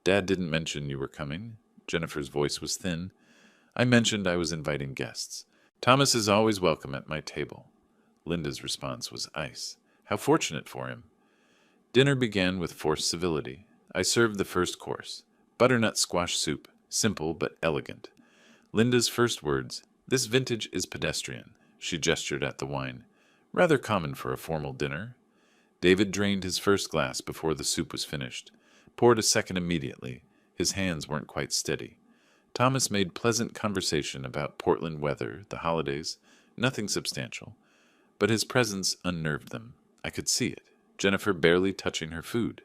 Dad didn't mention you were coming. Jennifer's voice was thin. I mentioned I was inviting guests. Thomas is always welcome at my table. Linda's response was ice. How fortunate for him. Dinner began with forced civility. I served the first course. Butternut squash soup, simple but elegant. Linda's first words, "This vintage is pedestrian." She gestured at the wine. Rather common for a formal dinner. David drained his first glass before the soup was finished. Poured a second immediately. His hands weren't quite steady. Thomas made pleasant conversation about Portland weather, the holidays, nothing substantial. But his presence unnerved them. I could see it. Jennifer barely touching her food.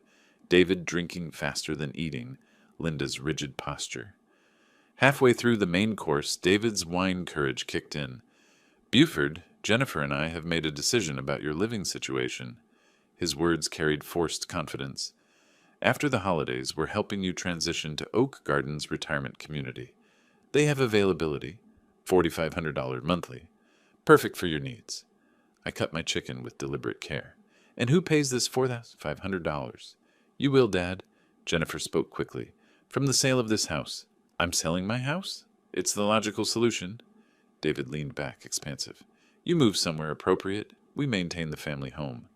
David drinking faster than eating. Linda's rigid posture. Halfway through the main course, David's wine courage kicked in. Buford, Jennifer and I have made a decision about your living situation. His words carried forced confidence. After the holidays, we're helping you transition to Oak Gardens Retirement Community. They have availability, $4,500 monthly. Perfect for your needs. I cut my chicken with deliberate care. And who pays this $4,500? You will, Dad. Jennifer spoke quickly. From the sale of this house. I'm selling my house? It's the logical solution. David leaned back, expansive. You move somewhere appropriate. We maintain the family home.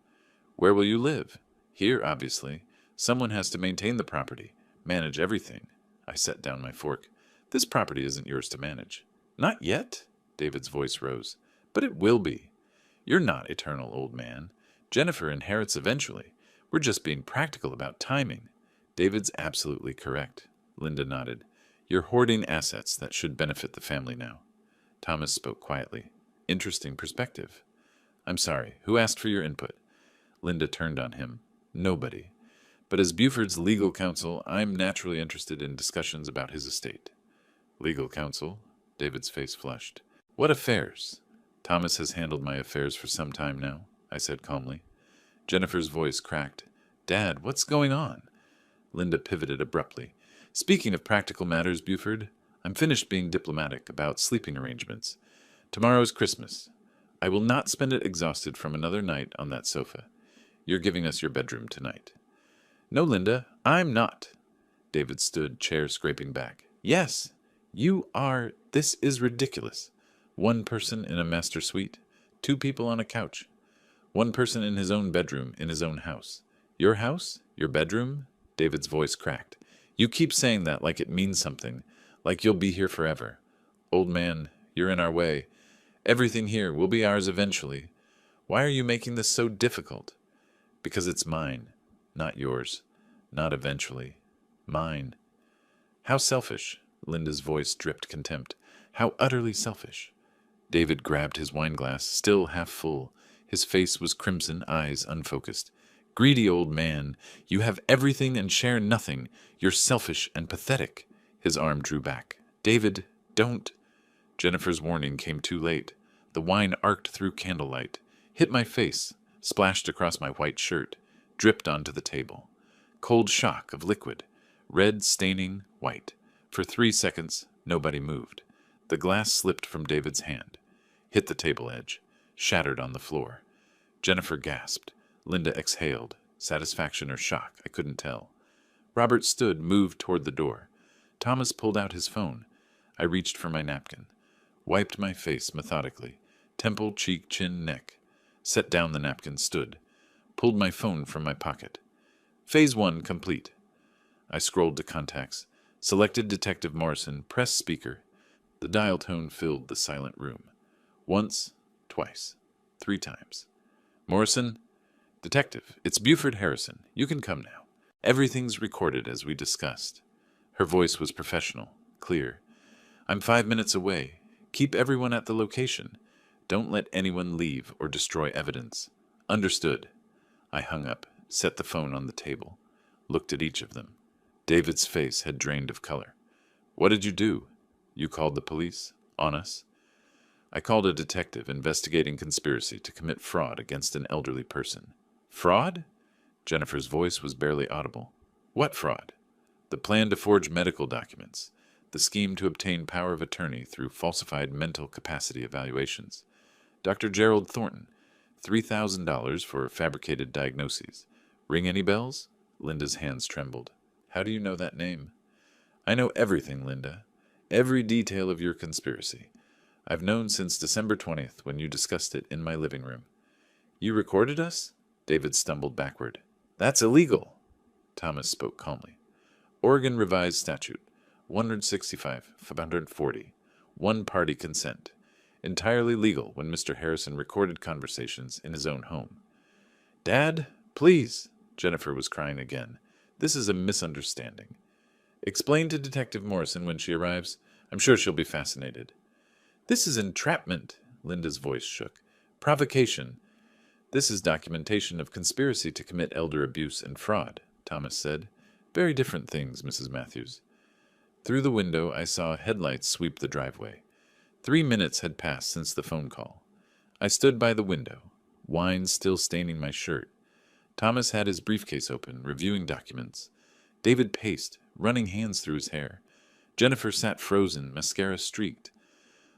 Where will you live? Here, obviously. Someone has to maintain the property, manage everything. I set down my fork. This property isn't yours to manage. Not yet, David's voice rose. But it will be. You're not eternal, old man. Jennifer inherits eventually. We're just being practical about timing. David's absolutely correct. Linda nodded. You're hoarding assets that should benefit the family now. Thomas spoke quietly. Interesting perspective. I'm sorry, who asked for your input? Linda turned on him. Nobody. But as Buford's legal counsel, I'm naturally interested in discussions about his estate. Legal counsel? David's face flushed. What affairs? Thomas has handled my affairs for some time now, I said calmly. Jennifer's voice cracked. Dad, what's going on? Linda pivoted abruptly. Speaking of practical matters, Buford, I'm finished being diplomatic about sleeping arrangements. Tomorrow's Christmas. I will not spend it exhausted from another night on that sofa. You're giving us your bedroom tonight. No, Linda, I'm not. David stood, chair scraping back. Yes, you are. This is ridiculous. One person in a master suite, 2 people on a couch. 1 person in his own bedroom, in his own house. Your house? Your bedroom? David's voice cracked. You keep saying that like it means something, like you'll be here forever. Old man, you're in our way. Everything here will be ours eventually. Why are you making this so difficult? Because it's mine, not yours. Not eventually. Mine. How selfish. Linda's voice dripped contempt. How utterly selfish. David grabbed his wineglass, still half full. His face was crimson, eyes unfocused. Greedy old man, you have everything and share nothing. You're selfish and pathetic. His arm drew back. David, don't. Jennifer's warning came too late. The wine arced through candlelight, hit my face, splashed across my white shirt, dripped onto the table. Cold shock of liquid, red staining white. For 3 seconds, nobody moved. The glass slipped from David's hand, hit the table edge, shattered on the floor. Jennifer gasped. Linda exhaled. Satisfaction or shock, I couldn't tell. Robert stood, moved toward the door. Thomas pulled out his phone. I reached for my napkin. Wiped my face methodically. Temple, cheek, chin, neck. Set down the napkin, stood. Pulled my phone from my pocket. Phase 1 complete. I scrolled to contacts. Selected Detective Morrison, pressed speaker. The dial tone filled the silent room. Once, twice, 3 times. Morrison? Detective, it's Buford Harrison. You can come now. Everything's recorded as we discussed. Her voice was professional, clear. I'm 5 minutes away. Keep everyone at the location. Don't let anyone leave or destroy evidence. Understood. I hung up, set the phone on the table, looked at each of them. David's face had drained of color. What did you do? You called the police? On us? I called a detective investigating conspiracy to commit fraud against an elderly person. Fraud? Jennifer's voice was barely audible. What fraud? The plan to forge medical documents. the scheme to obtain power of attorney through falsified mental capacity evaluations. Dr. Gerald Thornton, $3,000 for fabricated diagnoses. Ring any bells? Linda's hands trembled. How do you know that name? I know everything, Linda. Every detail of your conspiracy. I've known since December 20th when you discussed it in my living room. You recorded us? David stumbled backward. That's illegal. Thomas spoke calmly. Oregon Revised Statute 165-540. One-party consent. Entirely legal when Mr. Harrison recorded conversations in his own home. Dad, please, Jennifer was crying again. This is a misunderstanding. Explain to Detective Morrison when she arrives. I'm sure she'll be fascinated. This is entrapment, Linda's voice shook. Provocation. This is documentation of conspiracy to commit elder abuse and fraud, Thomas said. Very different things, Mrs. Matthews. Through the window, I saw headlights sweep the driveway. 3 minutes had passed since the phone call. I stood by the window, wine still staining my shirt. Thomas had his briefcase open, reviewing documents. David paced, running hands through his hair. Jennifer sat frozen, mascara streaked.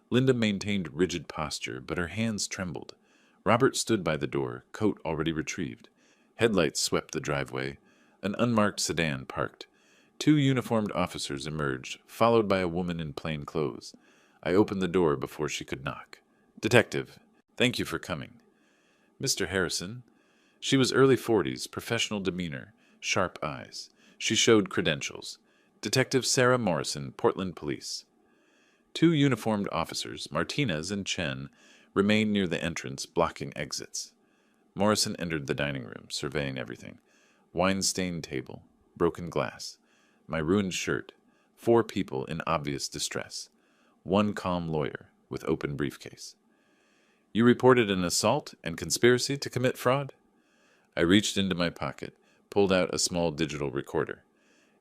Linda maintained rigid posture, but her hands trembled. Robert stood by the door, coat already retrieved. Headlights swept the driveway. An unmarked sedan parked. 2 uniformed officers emerged, followed by a woman in plain clothes. I opened the door before she could knock. Detective, thank you for coming. Mr. Harrison. She was early 40s, professional demeanor, sharp eyes. She showed credentials. Detective Sarah Morrison, Portland Police. 2 uniformed officers, Martinez and Chen, remained near the entrance, blocking exits. Morrison entered the dining room, surveying everything. Wine-stained table, broken glass, my ruined shirt, 4 people in obvious distress, 1 calm lawyer with open briefcase. You reported an assault and conspiracy to commit fraud? I reached into my pocket, pulled out a small digital recorder.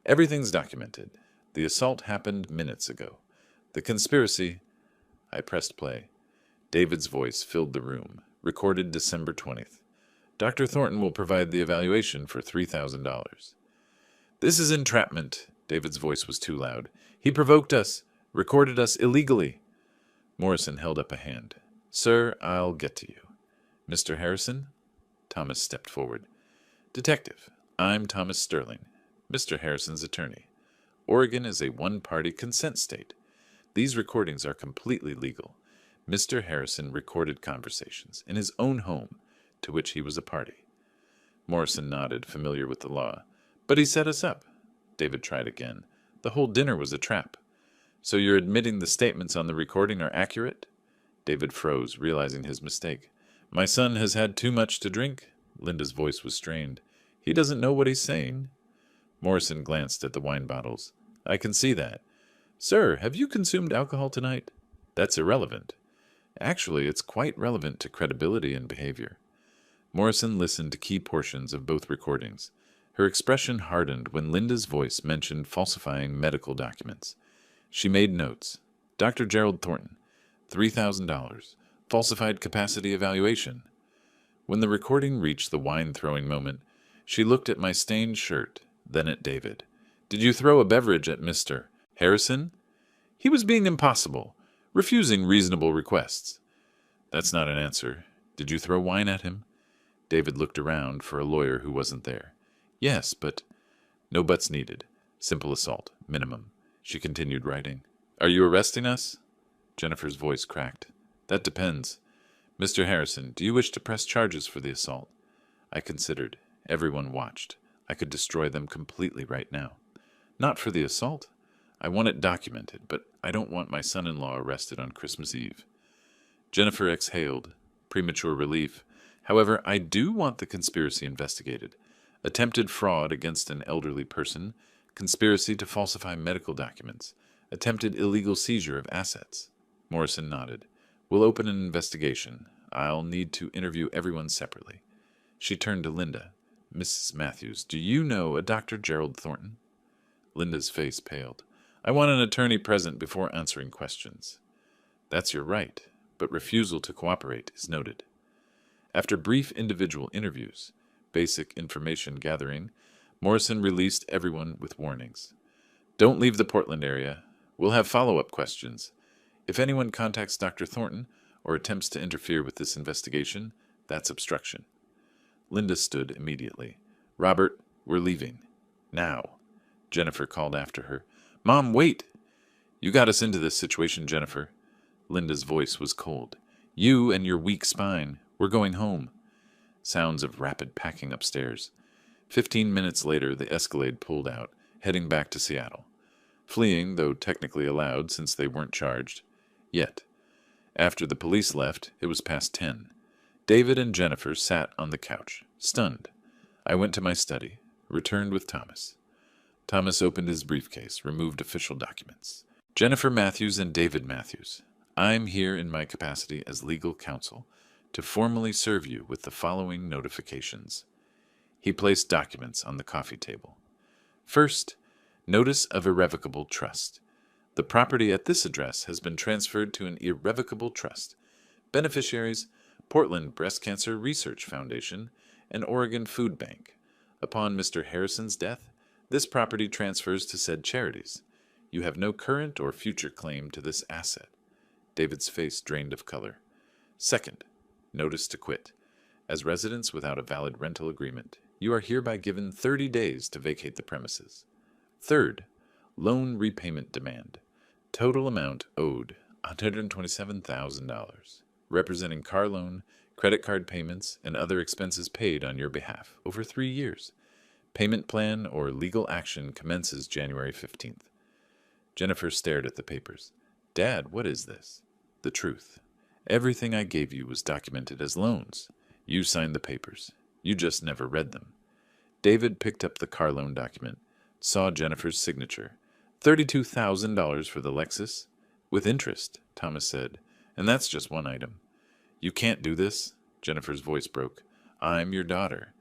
Everything's documented. The assault happened minutes ago. The conspiracy... I pressed play. David's voice filled the room, recorded December 20th. Dr. Thornton will provide the evaluation for $3,000. This is entrapment. David's voice was too loud. He provoked us, recorded us illegally. Morrison held up a hand. Sir, I'll get to you. Mr. Harrison? Thomas stepped forward. Detective, I'm Thomas Sterling, Mr. Harrison's attorney. Oregon is a one-party consent state. These recordings are completely legal. Mr. Harrison recorded conversations in his own home, to which he was a party. Morrison nodded, familiar with the law. But he set us up. David tried again. The whole dinner was a trap. So you're admitting the statements on the recording are accurate? David froze, realizing his mistake. My son has had too much to drink. Linda's voice was strained. He doesn't know what he's saying. Morrison glanced at the wine bottles. I can see that. Sir, have you consumed alcohol tonight? That's irrelevant. Actually, it's quite relevant to credibility and behavior. Morrison listened to key portions of both recordings. Her expression hardened when Linda's voice mentioned falsifying medical documents. She made notes. Dr. Gerald Thornton, $3,000. Falsified capacity evaluation. When the recording reached the wine-throwing moment, she looked at my stained shirt, then at David. Did you throw a beverage at Mr. Harrison? He was being impossible, refusing reasonable requests. That's not an answer. Did you throw wine at him? David looked around for a lawyer who wasn't there. Yes, but... No buts needed. Simple assault. Minimum. She continued writing. Are you arresting us? Jennifer's voice cracked. That depends. Mr. Harrison, do you wish to press charges for the assault? I considered. Everyone watched. I could destroy them completely right now. Not for the assault. I want it documented, but I don't want my son-in-law arrested on Christmas Eve. Jennifer exhaled. Premature relief. However, I do want the conspiracy investigated. Attempted fraud against an elderly person, conspiracy to falsify medical documents, attempted illegal seizure of assets. Morrison nodded. We'll open an investigation. I'll need to interview everyone separately. She turned to Linda. Mrs. Matthews, do you know a Dr. Gerald Thornton? Linda's face paled. I want an attorney present before answering questions. That's your right, but refusal to cooperate is noted. After brief individual interviews, basic information gathering, Morrison released everyone with warnings. Don't leave the Portland area. We'll have follow-up questions. If anyone contacts Dr. Thornton or attempts to interfere with this investigation, that's obstruction. Linda stood immediately. Robert, we're leaving. Now. Jennifer called after her. Mom, wait! You got us into this situation, Jennifer. Linda's voice was cold. You and your weak spine. We're going home. Sounds of rapid packing upstairs. 15 minutes later, the Escalade pulled out, heading back to Seattle. Fleeing, though technically allowed since they weren't charged. Yet. After the police left, it was past 10. David and Jennifer sat on the couch, stunned. I went to my study, returned with Thomas. Thomas opened his briefcase, removed official documents. Jennifer Matthews and David Matthews, I'm here in my capacity as legal counsel to formally serve you with the following notifications. He placed documents on the coffee table. First, notice of irrevocable trust. The property at this address has been transferred to an irrevocable trust. Beneficiaries, Portland Breast Cancer Research Foundation and Oregon Food Bank. Upon Mr. Harrison's death, this property transfers to said charities. You have no current or future claim to this asset. David's face drained of color. Second, notice to quit. As residents without a valid rental agreement, you are hereby given 30 days to vacate the premises. Third, loan repayment demand. Total amount owed, $127,000, representing car loan, credit card payments, and other expenses paid on your behalf over 3 years. Payment plan or legal action commences January 15th. Jennifer stared at the papers. Dad, what is this? The truth. Everything I gave you was documented as loans. You signed the papers. You just never read them. David picked up the car loan document, saw Jennifer's signature. $32,000 for the Lexus? With interest, Thomas said. And that's just one item. You can't do this. Jennifer's voice broke. I'm your daughter.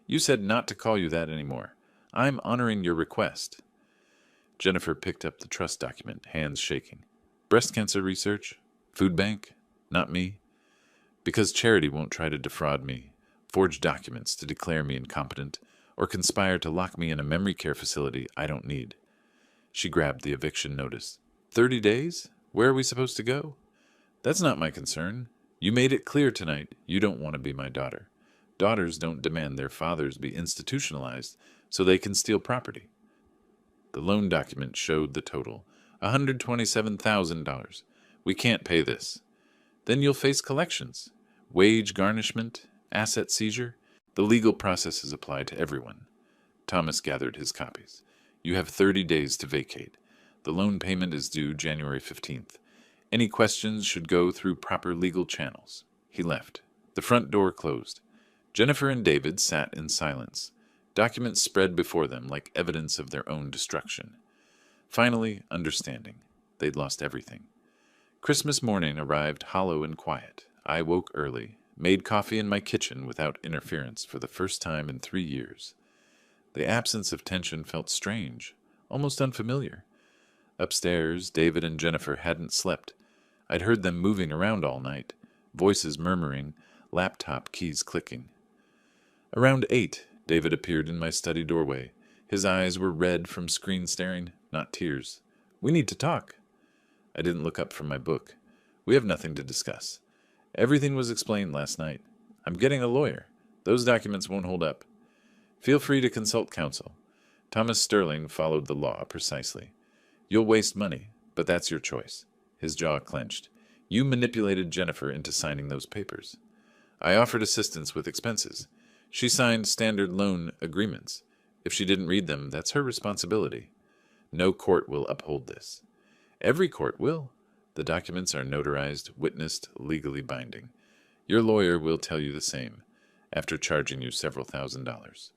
You said not to call you that anymore. I'm honoring your request. Jennifer picked up the trust document, hands shaking. Breast cancer research? Food bank? Not me. Because charity won't try to defraud me, forge documents to declare me incompetent, or conspire to lock me in a memory care facility I don't need. She grabbed the eviction notice. 30 days? Where are we supposed to go? That's not my concern. You made it clear tonight you don't want to be my daughter. Daughters don't demand their fathers be institutionalized so they can steal property. The loan document showed the total, $127,000. We can't pay this. Then you'll face collections, wage garnishment, asset seizure. The legal processes apply to everyone. Thomas gathered his copies. You have 30 days to vacate. The loan payment is due January 15th. Any questions should go through proper legal channels. He left. The front door closed. Jennifer and David sat in silence. Documents spread before them like evidence of their own destruction. Finally, understanding. They'd lost everything. Christmas morning arrived hollow and quiet. I woke early, made coffee in my kitchen without interference for the first time in 3 years. The absence of tension felt strange, almost unfamiliar. Upstairs, David and Jennifer hadn't slept. I'd heard them moving around all night, voices murmuring, laptop keys clicking. Around 8, David appeared in my study doorway. His eyes were red from screen staring, not tears. We need to talk. I didn't look up from my book. We have nothing to discuss. Everything was explained last night. I'm getting a lawyer. Those documents won't hold up. Feel free to consult counsel. Thomas Sterling followed the law precisely. You'll waste money, but that's your choice. His jaw clenched. You manipulated Jennifer into signing those papers. I offered assistance with expenses. She signed standard loan agreements. If she didn't read them, that's her responsibility. No court will uphold this. Every court will. The documents are notarized, witnessed, legally binding. Your lawyer will tell you the same, after charging you several $1,000s.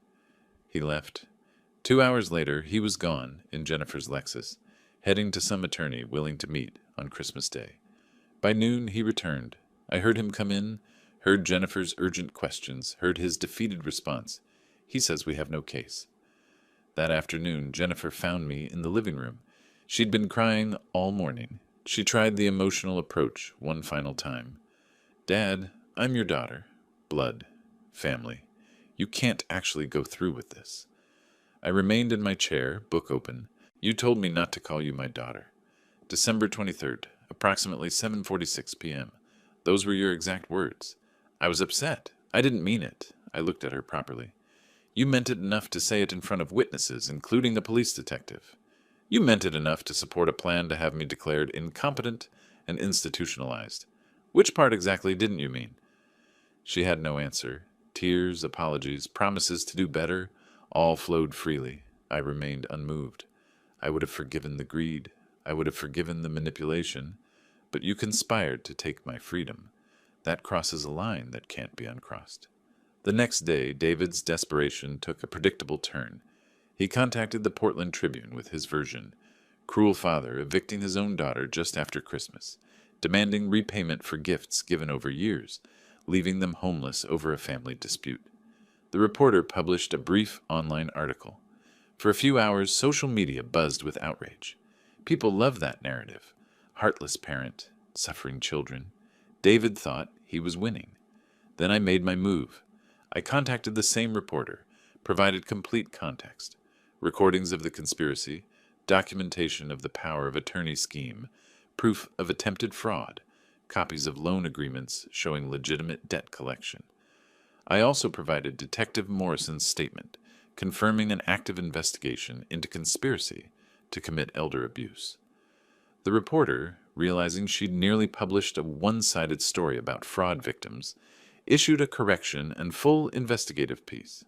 He left. 2 hours later, he was gone in Jennifer's Lexus, heading to some attorney willing to meet on Christmas Day. By noon, he returned. I heard him come in, heard Jennifer's urgent questions, heard his defeated response. He says we have no case. That afternoon, Jennifer found me in the living room. She'd been crying all morning. She tried the emotional approach one final time. Dad, I'm your daughter. Blood. Family. You can't actually go through with this. I remained in my chair, book open. You told me not to call you my daughter. December 23rd, approximately 7:46 p.m. Those were your exact words. I was upset. I didn't mean it. I looked at her properly. You meant it enough to say it in front of witnesses, including a police detective. You meant it enough to support a plan to have me declared incompetent and institutionalized. Which part exactly didn't you mean? She had no answer. Tears, apologies, promises to do better, all flowed freely. I remained unmoved. I would have forgiven the greed. I would have forgiven the manipulation. But you conspired to take my freedom. That crosses a line that can't be uncrossed. The next day, David's desperation took a predictable turn. He contacted the Portland Tribune with his version. Cruel father evicting his own daughter just after Christmas, demanding repayment for gifts given over years, leaving them homeless over a family dispute. The reporter published a brief online article. For a few hours, social media buzzed with outrage. People loved that narrative. Heartless parent, suffering children. David thought he was winning. Then I made my move. I contacted the same reporter, provided complete context, recordings of the conspiracy, documentation of the power of attorney scheme, proof of attempted fraud, copies of loan agreements showing legitimate debt collection. I also provided Detective Morrison's statement, confirming an active investigation into conspiracy to commit elder abuse. The reporter, realizing she'd nearly published a one-sided story about fraud victims, issued a correction and full investigative piece.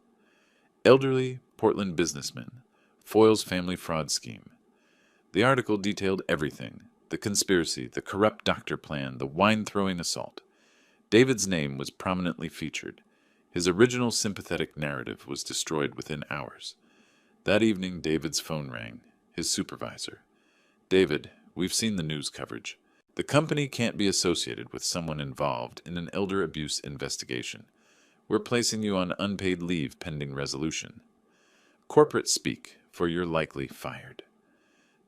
Elderly Portland businessman foils family fraud scheme. The article detailed everything: the conspiracy, the corrupt doctor plan, the wine-throwing assault. David's name was prominently featured. His original sympathetic narrative was destroyed within hours. That evening, David's phone rang. His supervisor. David, we've seen the news coverage. The company can't be associated with someone involved in an elder abuse investigation. We're placing you on unpaid leave pending resolution. Corporate speak, for you're likely fired.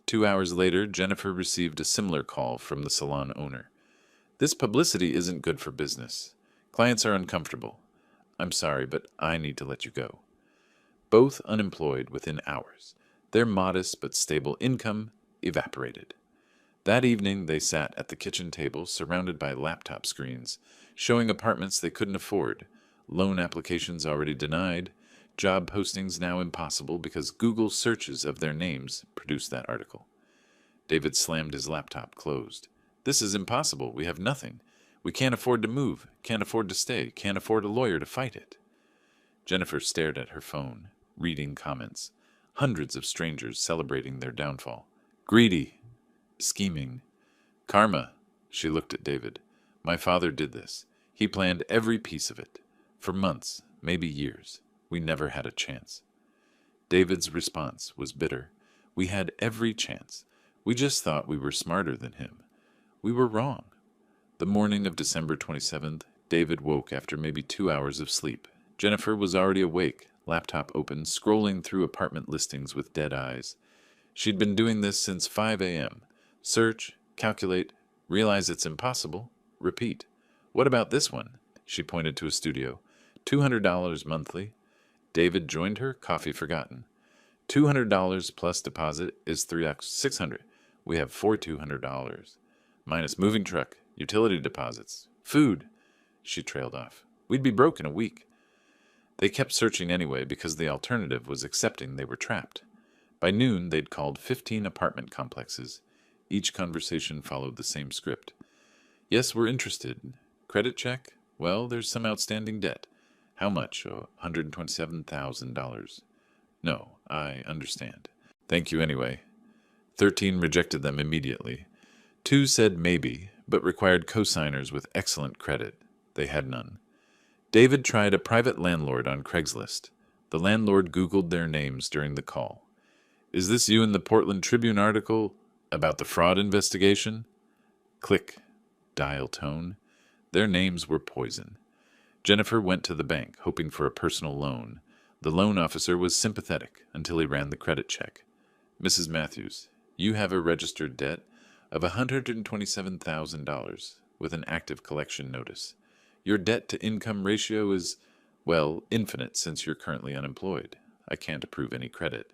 2 hours later, Jennifer received a similar call from the salon owner. This publicity isn't good for business. Clients are uncomfortable. I'm sorry, but I need to let you go. Both unemployed within hours. Their modest but stable income evaporated. That evening, they sat at the kitchen table surrounded by laptop screens, showing apartments they couldn't afford, loan applications already denied, job postings now impossible because Google searches of their names produced that article. David slammed his laptop closed. This is impossible. We have nothing. We can't afford to move, can't afford to stay, can't afford a lawyer to fight it. Jennifer stared at her phone, reading comments. Hundreds of strangers celebrating their downfall. Greedy. Scheming. Karma. She looked at David. My father did this. He planned every piece of it. For months, maybe years. We never had a chance. David's response was bitter. We had every chance. We just thought we were smarter than him. We were wrong. The morning of December 27th, David woke after maybe 2 hours of sleep. Jennifer was already awake, laptop open, scrolling through apartment listings with dead eyes. She'd been doing this since 5 a.m. Search, calculate, realize it's impossible, repeat. What about this one? She pointed to a studio. $200 monthly. David joined her, coffee forgotten. $200 plus deposit is $600. We have $200. Minus moving truck, utility deposits, food. She trailed off. We'd be broke in a week. They kept searching anyway because the alternative was accepting they were trapped. By noon, they'd called 15 apartment complexes. Each conversation followed the same script. Yes, we're interested. Credit check? Well, there's some outstanding debt. How much? $127,000. No, I understand. Thank you anyway. 13 rejected them immediately. 2 said maybe, but required co-signers with excellent credit. They had none. David tried a private landlord on Craigslist. The landlord Googled their names during the call. Is this you in the Portland Tribune article about the fraud investigation? Click. Dial tone. Their names were poison. Jennifer went to the bank, hoping for a personal loan. The loan officer was sympathetic until he ran the credit check. Mrs. Matthews, you have a registered debt of $127,000 with an active collection notice. Your debt-to-income ratio is, well, infinite since you're currently unemployed. I can't approve any credit.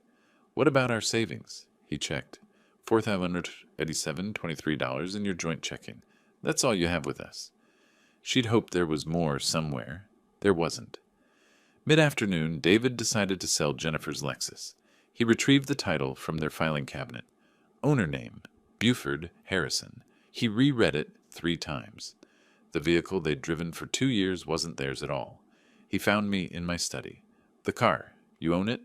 What about our savings? He checked. $4,587.23 in your joint checking. That's all you have with us. She'd hoped there was more somewhere. There wasn't. Mid-afternoon, David decided to sell Jennifer's Lexus. He retrieved the title from their filing cabinet. Owner name, Buford Harrison. He reread it 3 times. The vehicle they'd driven for 2 years wasn't theirs at all. He found me in my study. The car, you own it?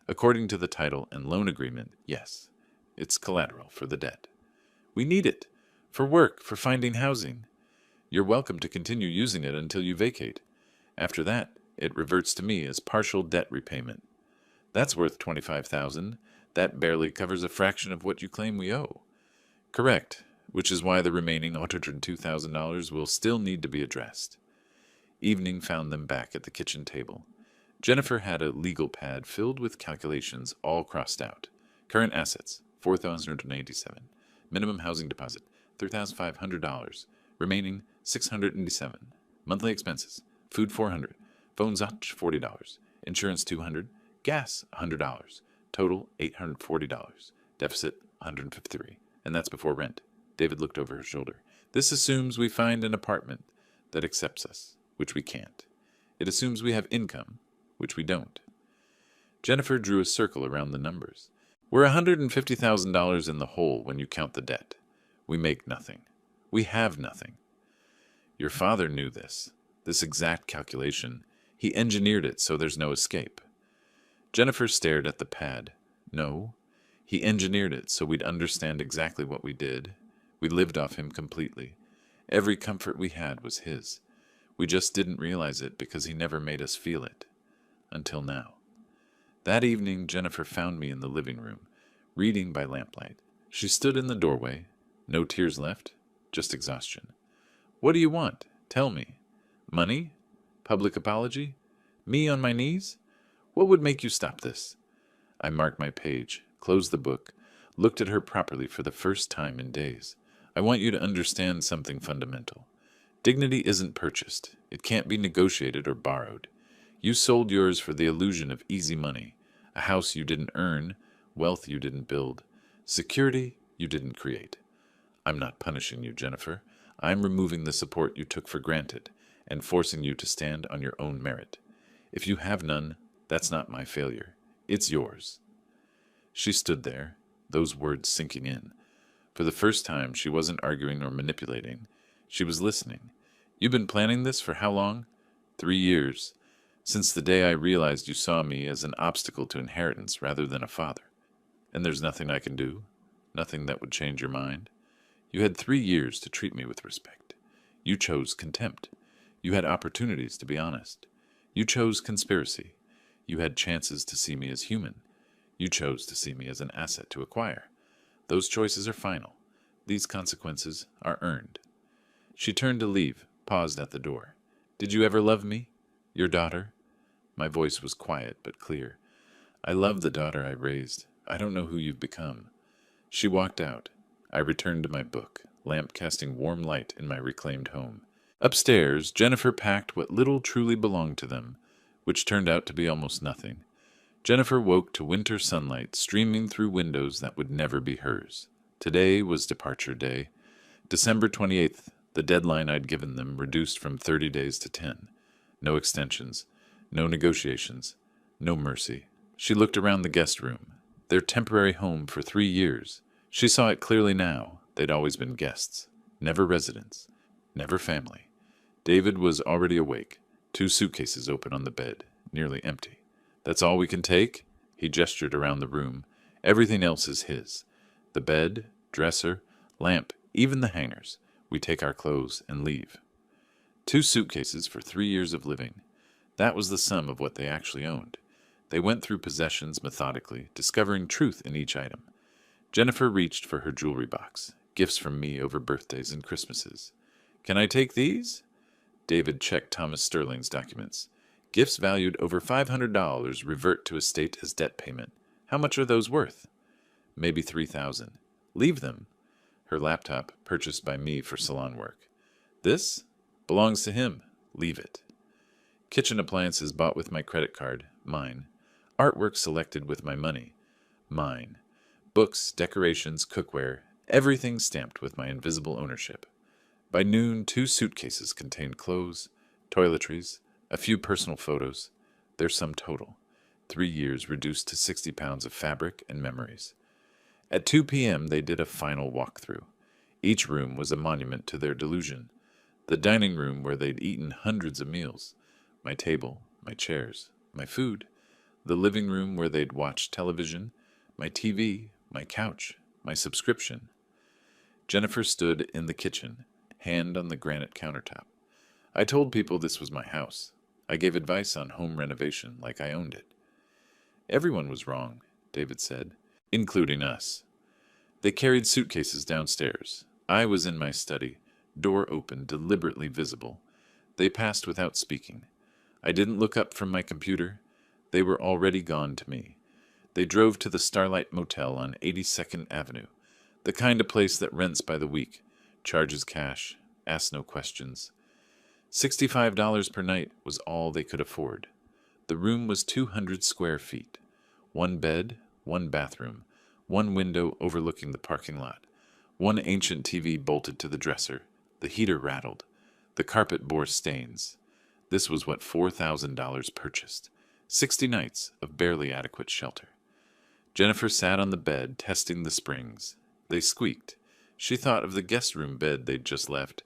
According to the title and loan agreement, yes. It's collateral for the debt. We need it. For work, for finding housing. You're welcome to continue using it until you vacate. After that, it reverts to me as partial debt repayment. That's worth $25,000. That barely covers a fraction of what you claim we owe. Correct, which is why the remaining $102,000 will still need to be addressed. Evening found them back at the kitchen table. Jennifer had a legal pad filled with calculations all crossed out. Current assets, $4,087. Minimum housing deposit, $3,500. Remaining, $687. Monthly expenses, food $400. Phone Zach, $40. Insurance $200. Gas $100. Total $840. Deficit $153. And that's before rent. David looked over her shoulder. This assumes we find an apartment that accepts us, which we can't. It assumes we have income, which we don't. Jennifer drew a circle around the numbers. We're $150,000 in the hole when you count the debt. We make nothing. We have nothing. Your father knew this exact calculation. He engineered it so there's no escape. Jennifer stared at the pad. No, he engineered it so we'd understand exactly what we did. We lived off him completely. Every comfort we had was his. We just didn't realize it because he never made us feel it. Until now. That evening, Jennifer found me in the living room, reading by lamplight. She stood in the doorway. No tears left, just exhaustion. What do you want? Tell me. Money? Public apology? Me on my knees? What would make you stop this? I marked my page, closed the book, looked at her properly for the first time in days. I want you to understand something fundamental. Dignity isn't purchased. It can't be negotiated or borrowed. You sold yours for the illusion of easy money, a house you didn't earn, wealth you didn't build, security you didn't create. I'm not punishing you, Jennifer. I'm removing the support you took for granted and forcing you to stand on your own merit. If you have none, that's not my failure. It's yours. She stood there, those words sinking in. For the first time, she wasn't arguing or manipulating. She was listening. You've been planning this for how long? 3 years. Since the day I realized you saw me as an obstacle to inheritance rather than a father. And there's nothing I can do? Nothing that would change your mind? You had 3 years to treat me with respect. You chose contempt. You had opportunities to be honest. You chose conspiracy. You had chances to see me as human. You chose to see me as an asset to acquire. Those choices are final. These consequences are earned. She turned to leave, paused at the door. Did you ever love me? Your daughter? My voice was quiet but clear. I love the daughter I raised. I don't know who you've become. She walked out. I returned to my book, lamp casting warm light in my reclaimed home. Upstairs, Jennifer packed what little truly belonged to them, which turned out to be almost nothing. Jennifer woke to winter sunlight streaming through windows that would never be hers. Today was departure day. December 28th, the deadline I'd given them reduced from 30 days to 10. No extensions, no negotiations, no mercy. She looked around the guest room, their temporary home for 3 years. She saw it clearly now. They'd always been guests, never residents, never family. David was already awake, 2 suitcases open on the bed, nearly empty. That's all we can take? He gestured around the room. Everything else is his. The bed, dresser, lamp, even the hangers. We take our clothes and leave. 2 suitcases for 3 years of living. That was the sum of what they actually owned. They went through possessions methodically, discovering truth in each item. Jennifer reached for her jewelry box, gifts from me over birthdays and Christmases. Can I take these? David checked Thomas Sterling's documents. Gifts valued over $500 revert to estate as debt payment. How much are those worth? Maybe $3,000. Leave them. Her laptop, purchased by me for salon work. This belongs to him. Leave it. Kitchen appliances bought with my credit card. Mine. Artwork selected with my money. Mine. Books, decorations, cookware, everything stamped with my invisible ownership. By noon, 2 suitcases contained clothes, toiletries, a few personal photos, their sum total. 3 years reduced to 60 pounds of fabric and memories. At 2 p.m., they did a final walkthrough. Each room was a monument to their delusion. The dining room where they'd eaten hundreds of meals, my table, my chairs, my food. The living room where they'd watched television, my TV, my couch, my subscription. Jennifer stood in the kitchen, hand on the granite countertop. I told people this was my house. I gave advice on home renovation like I owned it. Everyone was wrong, David said, including us. They carried suitcases downstairs. I was in my study, door open, deliberately visible. They passed without speaking. I didn't look up from my computer. They were already gone to me. They drove to the Starlight Motel on 82nd Avenue, the kind of place that rents by the week, charges cash, asks no questions. $65 per night was all they could afford. The room was 200 square feet. 1 bed, 1 bathroom, 1 window overlooking the parking lot, 1 ancient TV bolted to the dresser. The heater rattled. The carpet bore stains. This was what $4,000 purchased. 60 nights of barely adequate shelter. Jennifer sat on the bed, testing the springs. They squeaked. She thought of the guest room bed they'd just left.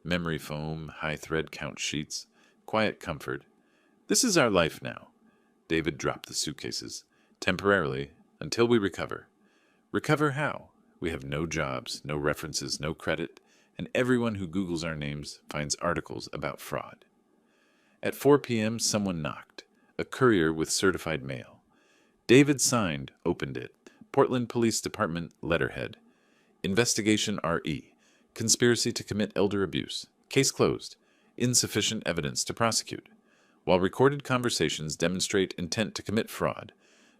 Memory foam, high thread count sheets, quiet comfort. This is our life now. David dropped the suitcases. Temporarily, until we recover. Recover how? We have no jobs, no references, no credit, and everyone who Googles our names finds articles about fraud. At 4 p.m., someone knocked. A courier with certified mail. David signed, opened it. Portland Police Department letterhead. Investigation R.E. Conspiracy to commit elder abuse. Case closed. Insufficient evidence to prosecute. While recorded conversations demonstrate intent to commit fraud,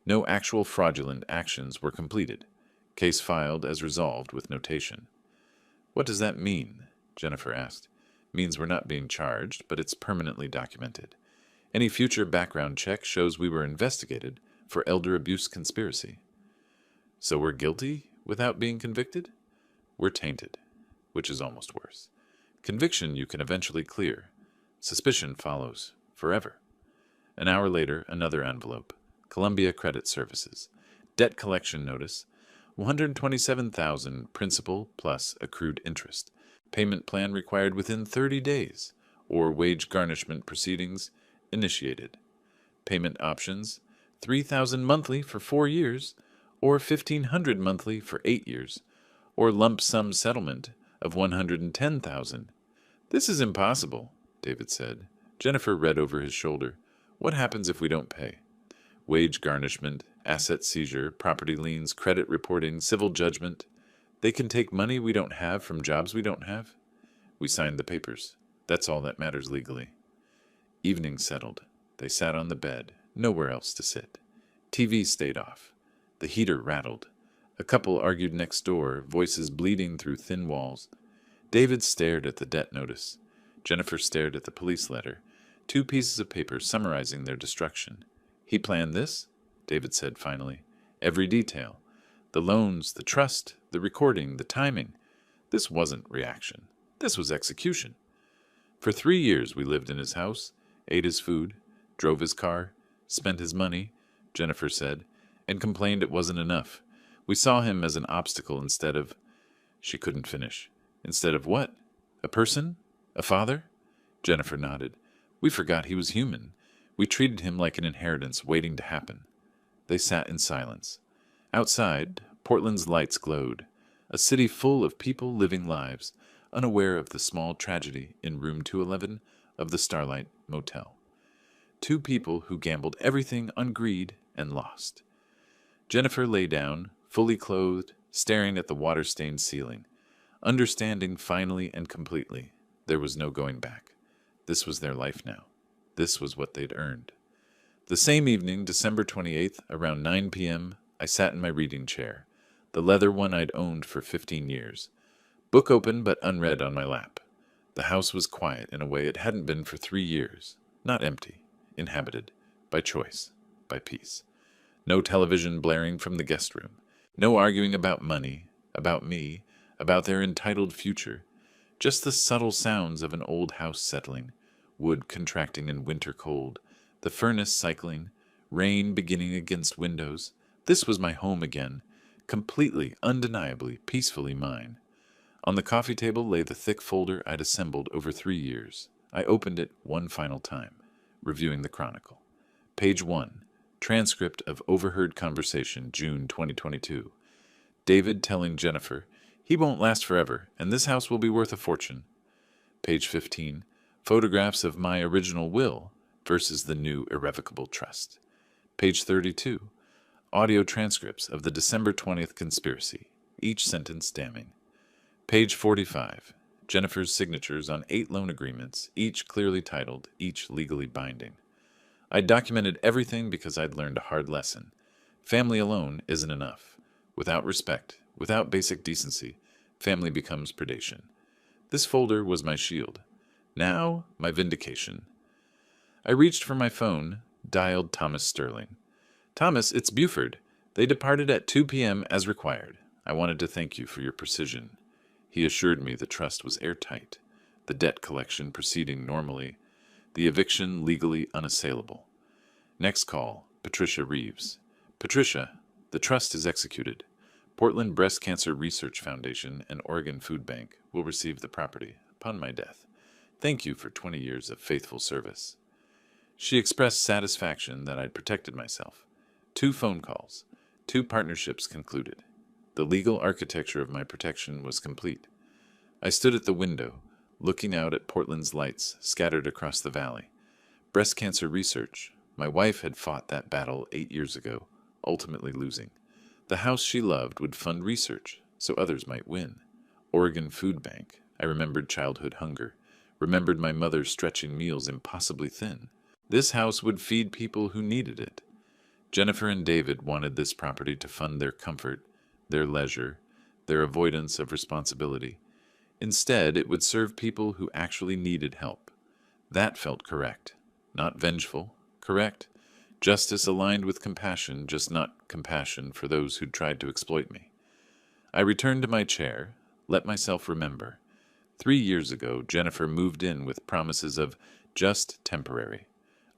no actual fraudulent actions were completed. Case filed as resolved with notation. What does that mean? Jennifer asked. Means we're not being charged, but it's permanently documented. Any future background check shows we were investigated for elder abuse conspiracy. So we're guilty without being convicted? We're tainted, which is almost worse. Conviction you can eventually clear. Suspicion follows forever. An hour later, another envelope. Columbia Credit Services. Debt collection notice. $127,000 principal plus accrued interest. Payment plan required within 30 days, or wage garnishment proceedings initiated. Payment options: $3,000 monthly for 4 years, or $1,500 monthly for 8 years, or lump sum settlement of $110,000. This is impossible, David said. Jennifer read over his shoulder. What happens if we don't pay? Wage garnishment, asset seizure, property liens, credit reporting, civil judgment. They can take money we don't have from jobs we don't have. We signed the papers. That's all that matters legally. Evening settled. They sat on the bed, nowhere else to sit. TV stayed off. The heater rattled. A couple argued next door, voices bleeding through thin walls. David stared at the debt notice. Jennifer stared at the police letter, 2 pieces of paper summarizing their destruction. He planned this, David said finally. Every detail. The loans, the trust, the recording, the timing. This wasn't reaction. This was execution. For 3 years we lived in his house, ate his food, drove his car, spent his money, Jennifer said, and complained it wasn't enough. We saw him as an obstacle instead of... She couldn't finish. Instead of what? A person? A father? Jennifer nodded. We forgot he was human. We treated him like an inheritance waiting to happen. They sat in silence. Outside, Portland's lights glowed. A city full of people living lives, unaware of the small tragedy in room 211 of the Starlight Motel. 2 people who gambled everything on greed and lost. Jennifer lay down, fully clothed, staring at the water-stained ceiling, understanding finally and completely there was no going back. This was their life now. This was what they'd earned. The same evening, December 28th, around 9 p.m., I sat in my reading chair, the leather one I'd owned for 15 years. Book open but unread on my lap. The house was quiet in a way it hadn't been for 3 years. Not empty. Inhabited. By choice. By peace. No television blaring from the guest room. No arguing about money, about me, about their entitled future. Just the subtle sounds of an old house settling, wood contracting in winter cold, the furnace cycling, rain beginning against windows. This was my home again, completely, undeniably, peacefully mine. On the coffee table lay the thick folder I'd assembled over 3 years. I opened it one final time, reviewing the Chronicle. Page 1. Transcript of overheard conversation, June 2022. David telling Jennifer, "He won't last forever, and this house will be worth a fortune." Page 15. Photographs of my original will versus the new irrevocable trust. Page 32. Audio transcripts of the December 20th conspiracy, each sentence damning. Page 45. Jennifer's signatures on 8 loan agreements, each clearly titled, each legally binding. I documented everything because I'd learned a hard lesson. Family alone isn't enough. Without respect, without basic decency, family becomes predation. This folder was my shield. Now, my vindication. I reached for my phone, dialed Thomas Sterling. "Thomas, it's Buford. They departed at 2 p.m. as required. I wanted to thank you for your precision." He assured me the trust was airtight, the debt collection proceeding normally, the eviction legally unassailable. Next call, Patricia Reeves. "Patricia, the trust is executed. Portland Breast Cancer Research Foundation and Oregon Food Bank will receive the property upon my death. Thank you for 20 years of faithful service." She expressed satisfaction that I'd protected myself. 2 phone calls, 2 partnerships concluded. The legal architecture of my protection was complete. I stood at the window, looking out at Portland's lights scattered across the valley. Breast cancer research. My wife had fought that battle 8 years ago, ultimately losing. The house she loved would fund research, so others might win. Oregon Food Bank. I remembered childhood hunger, remembered my mother stretching meals impossibly thin. This house would feed people who needed it. Jennifer and David wanted this property to fund their comfort, their leisure, their avoidance of responsibility. Instead, it would serve people who actually needed help. That felt correct. Not vengeful. Correct. Justice aligned with compassion, just not compassion for those who'd tried to exploit me. I returned to my chair, let myself remember. 3 years ago, Jennifer moved in with promises of just temporary.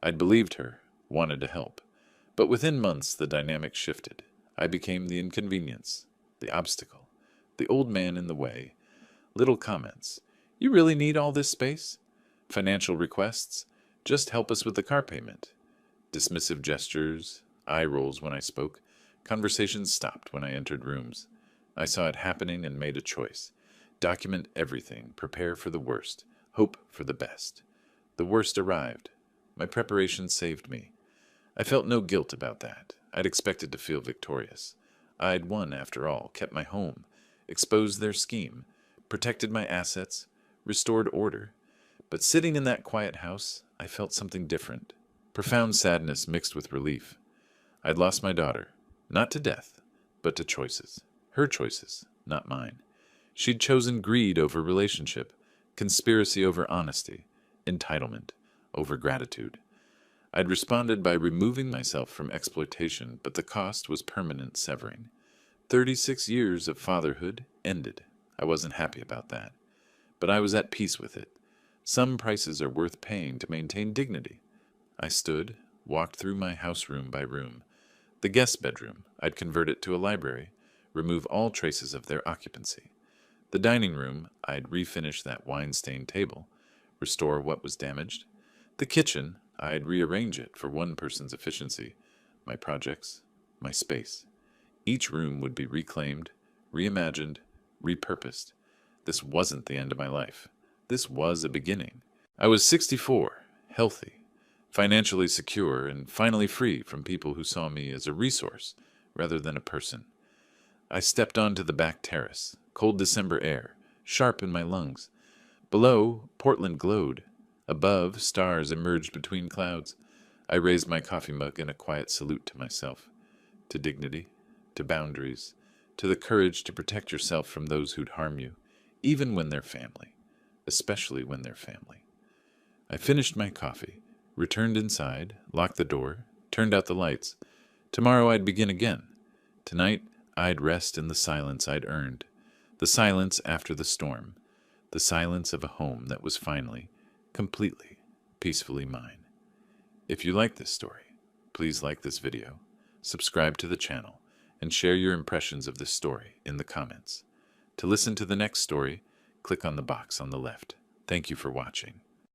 I'd believed her, wanted to help. But within months, the dynamic shifted. I became the inconvenience, the obstacle, the old man in the way. Little comments. "You really need all this space?" Financial requests. "Just help us with the car payment." Dismissive gestures, eye rolls when I spoke. Conversations stopped when I entered rooms. I saw it happening and made a choice. Document everything, prepare for the worst, hope for the best. The worst arrived. My preparation saved me. I felt no guilt about that. I'd expected to feel victorious. I'd won, after all, kept my home, exposed their scheme, protected my assets, restored order. But sitting in that quiet house, I felt something different. Profound sadness mixed with relief. I'd lost my daughter, not to death, but to choices. Her choices, not mine. She'd chosen greed over relationship, conspiracy over honesty, entitlement over gratitude. I'd responded by removing myself from exploitation, but the cost was permanent severing. 36 years of fatherhood ended. I wasn't happy about that. But I was at peace with it. Some prices are worth paying to maintain dignity. I stood, walked through my house room by room. The guest bedroom, I'd convert it to a library, remove all traces of their occupancy. The dining room, I'd refinish that wine-stained table, restore what was damaged. The kitchen, I'd rearrange it for one person's efficiency, my projects, my space. Each room would be reclaimed, reimagined, repurposed. This wasn't the end of my life. This was a beginning. I was 64, healthy, financially secure, and finally free from people who saw me as a resource rather than a person. I stepped onto the back terrace, cold December air, sharp in my lungs. Below, Portland glowed. Above, stars emerged between clouds. I raised my coffee mug in a quiet salute to myself, to dignity, to boundaries, to the courage to protect yourself from those who'd harm you, even when they're family, especially when they're family. I finished my coffee, returned inside, locked the door, turned out the lights. Tomorrow I'd begin again. Tonight, I'd rest in the silence I'd earned, the silence after the storm, the silence of a home that was finally, completely, peacefully mine. If you like this story, please like this video, subscribe to the channel, and share your impressions of this story in the comments. To listen to the next story, click on the box on the left. Thank you for watching.